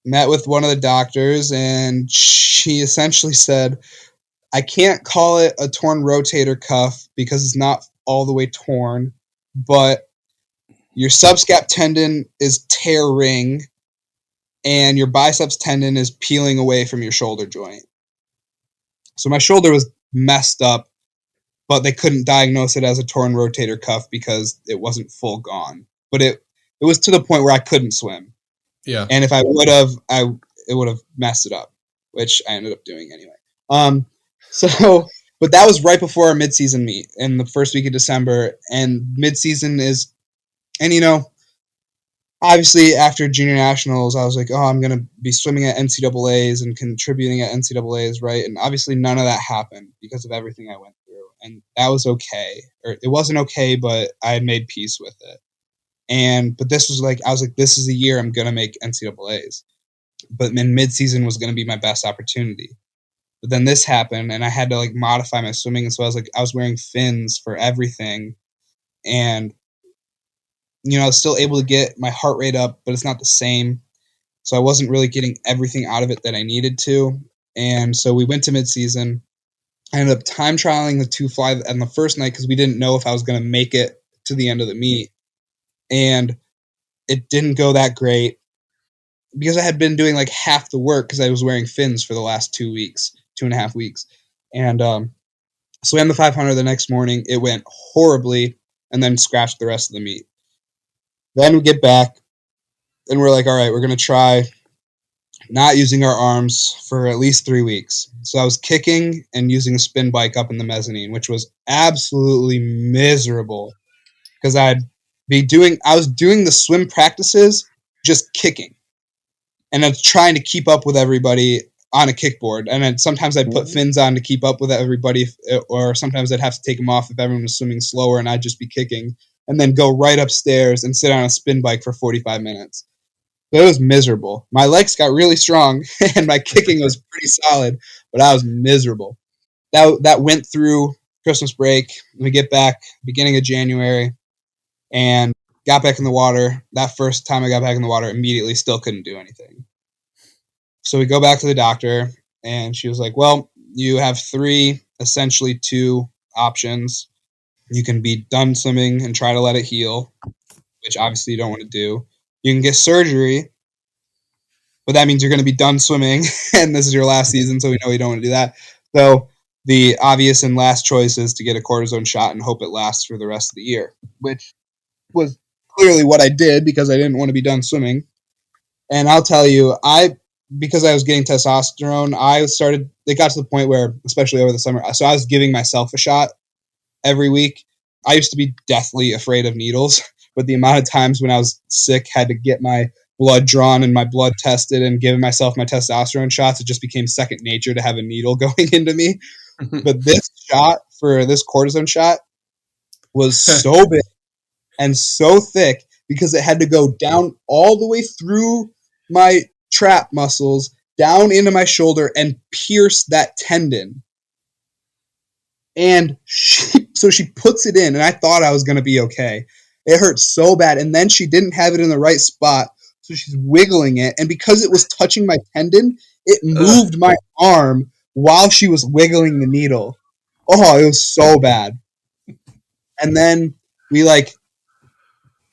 [SPEAKER 2] met with one of the doctors, and she essentially said, I can't call it a torn rotator cuff because it's not all the way torn, but your subscap tendon is tearing and your biceps tendon is peeling away from your shoulder joint. So my shoulder was messed up, but they couldn't diagnose it as a torn rotator cuff because it wasn't full gone. But it was to the point where I couldn't swim.
[SPEAKER 1] Yeah.
[SPEAKER 2] And if I would have, it would have messed it up, which I ended up doing anyway. So, but that was right before our midseason meet in the first week of December, and midseason is, and obviously after junior nationals, I was like, oh, I'm gonna be swimming at NCAA's and contributing at NCAA's, right? And obviously none of that happened because of everything I went through, and that was okay, or it wasn't okay, but I had made peace with it. But this was like, I was like, this is the year I'm gonna make NCAA's. But then mid-season was gonna be my best opportunity. But then this happened, and I had to like modify my swimming, and so I was wearing fins for everything, and I was still able to get my heart rate up, but it's not the same. So I wasn't really getting everything out of it that I needed to. And so we went to mid-season. I ended up time trialing the two fly on the first night because we didn't know if I was going to make it to the end of the meet. And it didn't go that great because I had been doing like half the work because I was wearing fins for the last 2 weeks, 2.5 weeks. And swam the 500 the next morning. It went horribly and then scratched the rest of the meet. Then we get back and we're like, all right, we're going to try not using our arms for at least 3 weeks. So I was kicking and using a spin bike up in the mezzanine, which was absolutely miserable because I was doing the swim practices just kicking. And I was trying to keep up with everybody on a kickboard. And then sometimes I'd put fins on to keep up with everybody, or sometimes I'd have to take them off if everyone was swimming slower, and I'd just be kicking and then go right upstairs and sit on a spin bike for 45 minutes. So it was miserable. My legs got really strong and my kicking was pretty solid, but I was miserable. That went through Christmas break. We get back beginning of January and got back in the water. That first time I got back in the water, immediately still couldn't do anything. So we go back to the doctor, and she was like, well, you have essentially two options. You can be done swimming and try to let it heal, which obviously you don't want to do. You can get surgery, but that means you're going to be done swimming, and this is your last season, so we know you don't want to do that. So the obvious and last choice is to get a cortisone shot and hope it lasts for the rest of the year, which was clearly what I did because I didn't want to be done swimming. And I'll tell you, because I was getting testosterone, it got to the point where, especially over the summer, so I was giving myself a shot every week. I used to be deathly afraid of needles, but the amount of times when I was sick, had to get my blood drawn and my blood tested and giving myself my testosterone shots, it just became second nature to have a needle going into me. But this cortisone shot was so big and so thick because it had to go down all the way through my trap muscles, down into my shoulder, and pierce that tendon. And so she puts it in, and I thought I was going to be okay. It hurt so bad, and then she didn't have it in the right spot, so she's wiggling it, and because it was touching my tendon, it moved my arm while she was wiggling the needle. Oh, it was so bad. And then we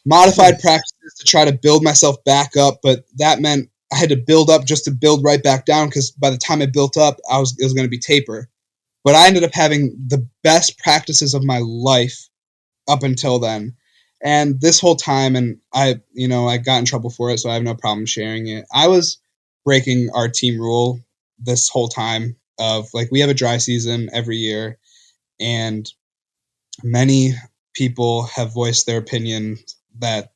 [SPEAKER 2] modified practices to try to build myself back up, but that meant I had to build up just to build right back down because by the time I built up, it was going to be taper. But I ended up having the best practices of my life up until then. And this whole time, and I got in trouble for it, so I have no problem sharing it. I was breaking our team rule this whole time of we have a dry season every year, and many people have voiced their opinion that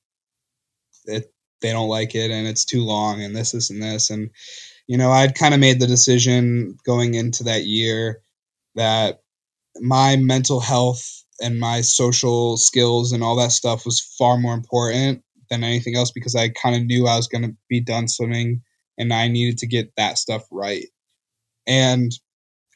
[SPEAKER 2] they don't like it and it's too long and this and this. And, I'd kind of made the decision going into that year that my mental health and my social skills and all that stuff was far more important than anything else because I kind of knew I was going to be done swimming and I needed to get that stuff right. And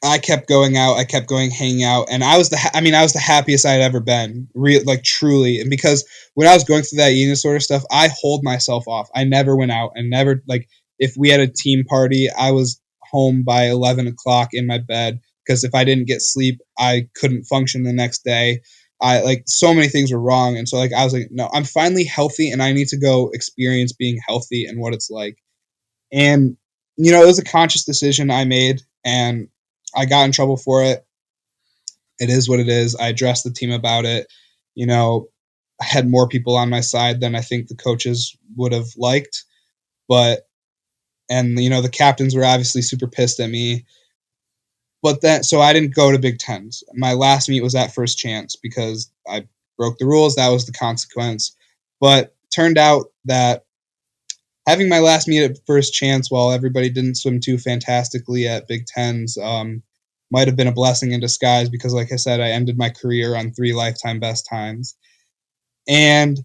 [SPEAKER 2] I kept going out. I kept going hanging out, and I was the happiest I had ever been, like truly. And because when I was going through that eating disorder stuff, I hold myself off. I never went out, and never like if we had a team party, I was home by 11 o'clock in my bed because if I didn't get sleep, I couldn't function the next day. I like so many things were wrong, and so like I was like, no, I'm finally healthy, and I need to go experience being healthy and what it's like. And it was a conscious decision I made, and I got in trouble for it. It is what it is. I addressed the team about it. You know, I had more people on my side than I think the coaches would have liked, but and the captains were obviously super pissed at me. But then, so I didn't go to Big Tens. My last meet was at First Chance because I broke the rules. That was the consequence. But turned out that having my last meet at First Chance while everybody didn't swim too fantastically at Big Tens might have been a blessing in disguise because, like I said, I ended my career on 3 lifetime best times. And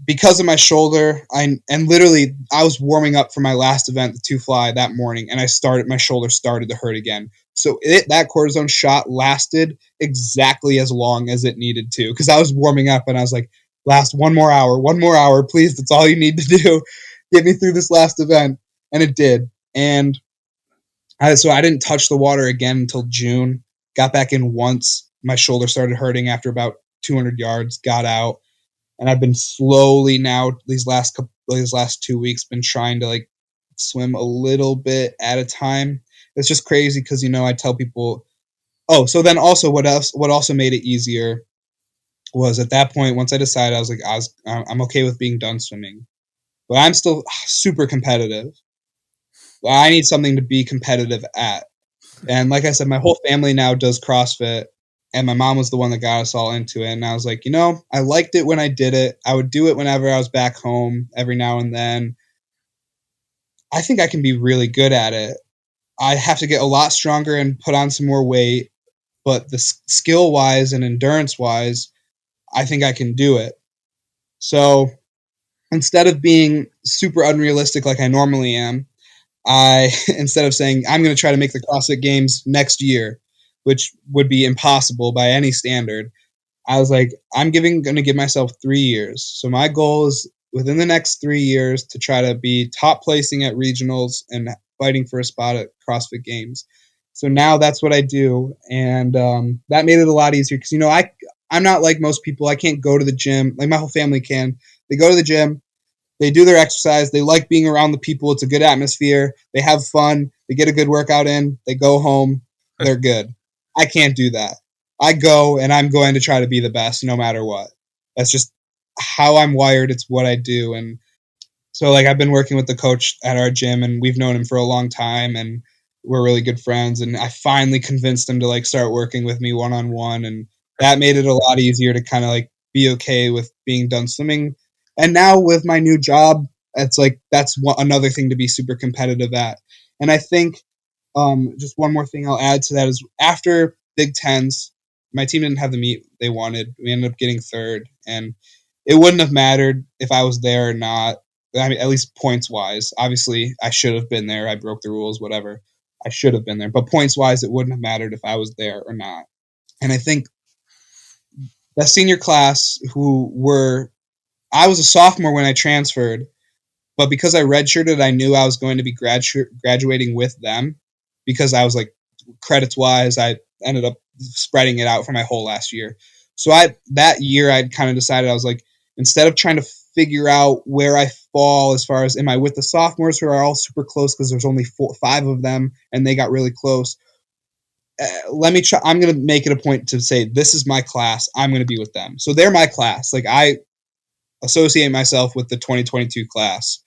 [SPEAKER 2] because of my shoulder, and literally I was warming up for my last event, the 2 fly, that morning, and my shoulder started to hurt again. So that cortisone shot lasted exactly as long as it needed to because I was warming up and I was like, last 1 more hour, please. That's all you need to do. Get me through this last event, and it did. And so I didn't touch the water again until June. Got back in once. My shoulder started hurting after about 200 yards. Got out, and I've been slowly now these last 2 weeks been trying to like swim a little bit at a time. It's just crazy because I tell people. Oh, so then also what else? What also made it easier was at that point once I decided I was like I'm okay with being done swimming, but I'm still super competitive. I need something to be competitive at. And like I said, my whole family now does CrossFit, and my mom was the one that got us all into it. And I was like, I liked it when I did it. I would do it whenever I was back home every now and then. I think I can be really good at it. I have to get a lot stronger and put on some more weight, but the skill wise and endurance wise, I think I can do it. So instead of being super unrealistic like I normally am, I instead of saying I'm going to try to make the CrossFit Games next year, which would be impossible by any standard, I was like, going to give myself 3 years. So my goal is within the next 3 years to try to be top placing at regionals and fighting for a spot at CrossFit Games. So now that's what I do, and that made it a lot easier because I'm not like most people. I can't go to the gym like my whole family can. They go to the gym, they do their exercise. They like being around the people. It's a good atmosphere. They have fun. They get a good workout in. They go home. They're good. I can't do that. I go and I'm going to try to be the best no matter what. That's just how I'm wired. It's what I do. And so like I've been working with the coach at our gym and we've known him for a long time and we're really good friends and I finally convinced him to like start working with me one on one and that made it a lot easier to kind of like be okay with being done swimming. And now with my new job, it's like another thing to be super competitive at. And I think just one more thing I'll add to that is after Big Tens, my team didn't have the meet they wanted. We ended up getting third, and it wouldn't have mattered if I was there or not. I mean, at least points wise. Obviously, I should have been there. I broke the rules, whatever. I should have been there. But points wise, it wouldn't have mattered if I was there or not. And I think that senior class I was a sophomore when I transferred, but because I redshirted, I knew I was going to be graduating with them because I was like, credits wise, I ended up spreading it out for my whole last year. So that year I'd kind of decided I was like, instead of trying to figure out where I fall as far as am I with the sophomores who are all super close because there's only 5 of them and they got really close. Let me try. I'm going to make it a point to say this is my class. I'm going to be with them. So they're my class. Like I associate myself with the 2022 class.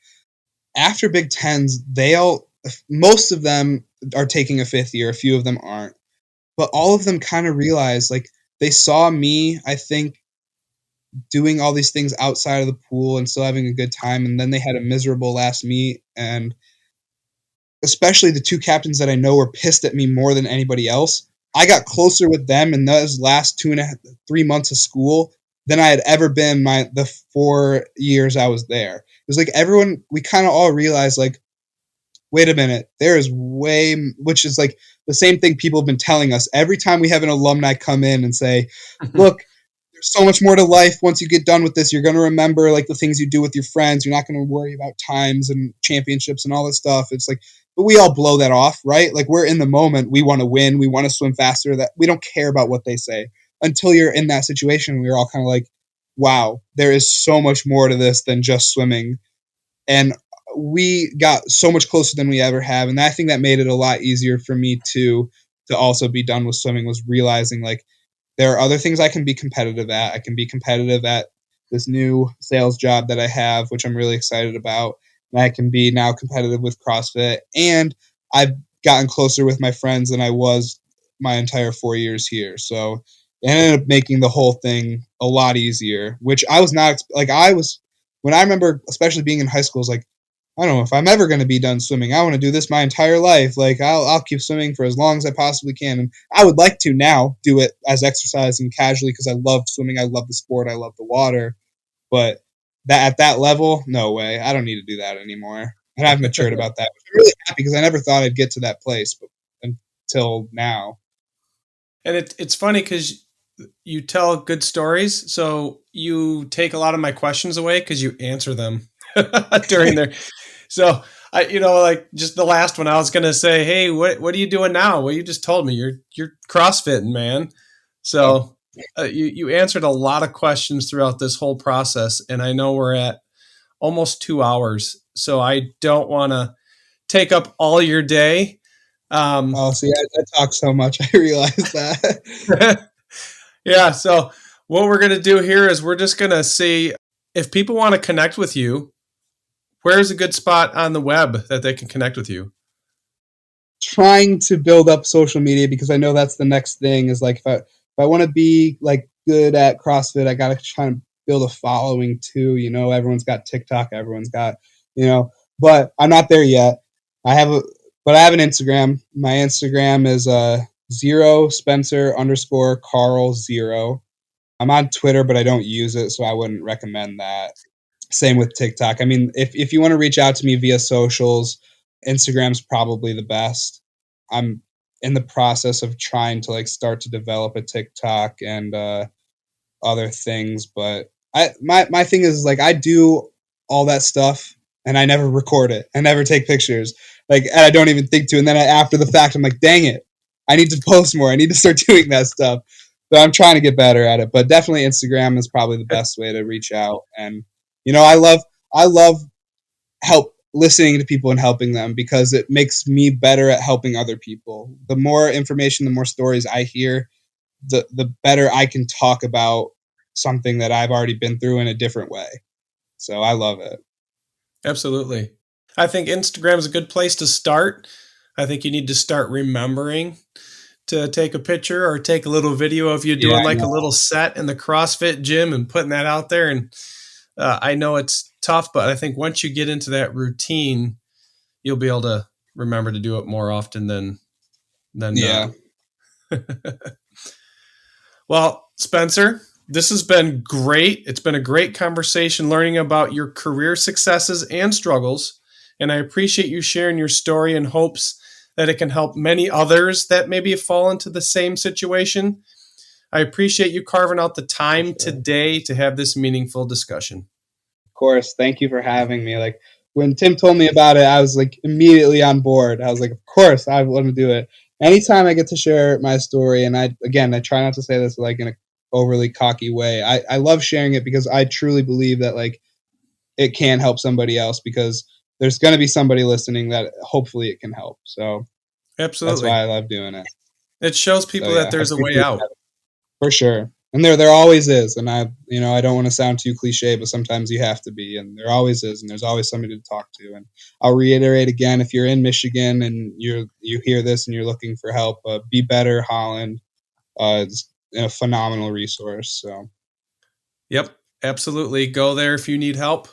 [SPEAKER 2] After Big Tens, most of them are taking a 5th year. A few of them aren't, but all of them kind of realized like they saw me. I think doing all these things outside of the pool and still having a good time, and then they had a miserable last meet, and especially the 2 captains that I know were pissed at me more than anybody else. I got closer with them in those last 2.5, 3 months of school than I had ever been the 4 years I was there. It was like everyone, we kind of all realized like, wait a minute, there is which is like the same thing people have been telling us every time we have an alumni come in and say, look, there's so much more to life once you get done with this. You're going to remember like the things you do with your friends. You're not going to worry about times and championships and all this stuff. It's like, but we all blow that off, right? Like we're in the moment. We want to win. We want to swim faster. That we don't care about what they say until you're in that situation. We're all kind of like, wow, there is so much more to this than just swimming. And we got so much closer than we ever have. And I think that made it a lot easier for me to also be done with swimming, was realizing like, there are other things I can be competitive at. I can be competitive at this new sales job that I have, which I'm really excited about. And I can be now competitive with CrossFit. And I've gotten closer with my friends than I was my entire 4 years here. So it ended up making the whole thing a lot easier, which I was not like, when I remember, especially being in high school, I was like, I don't know if I'm ever going to be done swimming. I want to do this my entire life. Like I'll keep swimming for as long as I possibly can. And I would like to now do it as exercise and casually because I love swimming. I love the sport. I love the water. But that at that level, no way. I don't need to do that anymore. And I've matured about that. I'm really happy because I never thought I'd get to that place until now.
[SPEAKER 1] And it's funny because you tell good stories, so you take a lot of my questions away because you answer them during their. So I, like just the last one, I was gonna say, hey, what are you doing now? Well, you just told me you're CrossFitting, man. So you answered a lot of questions throughout this whole process, and I know we're at almost 2 hours, so I don't want to take up all your day.
[SPEAKER 2] Oh, see, I talk so much. I realize that.
[SPEAKER 1] Yeah. So what we're going to do here is we're just going to see if people want to connect with you, where's a good spot on the web that they can connect with you?
[SPEAKER 2] Trying to build up social media because I know that's the next thing is like if I want to be like good at CrossFit, I got to try and build a following too. Everyone's got TikTok, everyone's got, but I'm not there yet. But I have an Instagram. My Instagram is 0 Spencer_Carl 0. I'm on Twitter, but I don't use it, so I wouldn't recommend that. Same with TikTok. I mean, if you want to reach out to me via socials, Instagram's probably the best. I'm in the process of trying to like start to develop a TikTok and other things, but my thing is like I do all that stuff and I never record it. I never take pictures. Like and I don't even think to. And then after the fact, I'm like, dang it, I need to post more. I need to start doing that stuff. So I'm trying to get better at it. But definitely Instagram is probably the best way to reach out. And I love help listening to people and helping them because it makes me better at helping other people. The more information, the more stories I hear, the better I can talk about something that I've already been through in a different way. So I love it.
[SPEAKER 1] Absolutely. I think Instagram is a good place to start. I think you need to start remembering to take a picture or take a little video of you doing like a little set in the CrossFit gym and putting that out there. And I know it's tough, but I think once you get into that routine, you'll be able to remember to do it more often than
[SPEAKER 2] Yeah.
[SPEAKER 1] not. Well, Spencer, this has been great. It's been a great conversation learning about your career successes and struggles. And I appreciate you sharing your story in hopes that it can help many others that maybe fall into the same situation. I appreciate you carving out the time today to have this meaningful discussion.
[SPEAKER 2] Of course. Thank you for having me. Like when Tim told me about it, I was like immediately on board. I was like, of course, I want to do it. Anytime I get to share my story, and I try not to say this like in a overly cocky way. I love sharing it because I truly believe that like it can help somebody else because there's going to be somebody listening that hopefully it can help. So that's
[SPEAKER 1] Absolutely.
[SPEAKER 2] why I love doing it.
[SPEAKER 1] It shows people
[SPEAKER 2] So
[SPEAKER 1] that
[SPEAKER 2] yeah, I
[SPEAKER 1] there's a way
[SPEAKER 2] appreciate
[SPEAKER 1] out.
[SPEAKER 2] that for sure. And there always is. And I don't want to sound too cliche, but sometimes you have to be. And there always is. And there's always somebody to talk to. And I'll reiterate again: if you're in Michigan and you hear this and you're looking for help, Be Better Holland is a phenomenal resource. So
[SPEAKER 1] Yep, absolutely. Go there if you need help.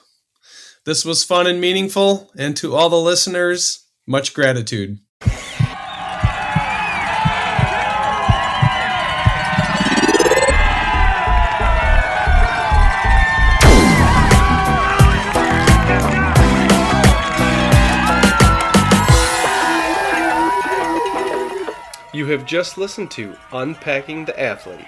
[SPEAKER 1] This was fun and meaningful. And to all the listeners, much gratitude. have just listened to Unpacking the Athlete.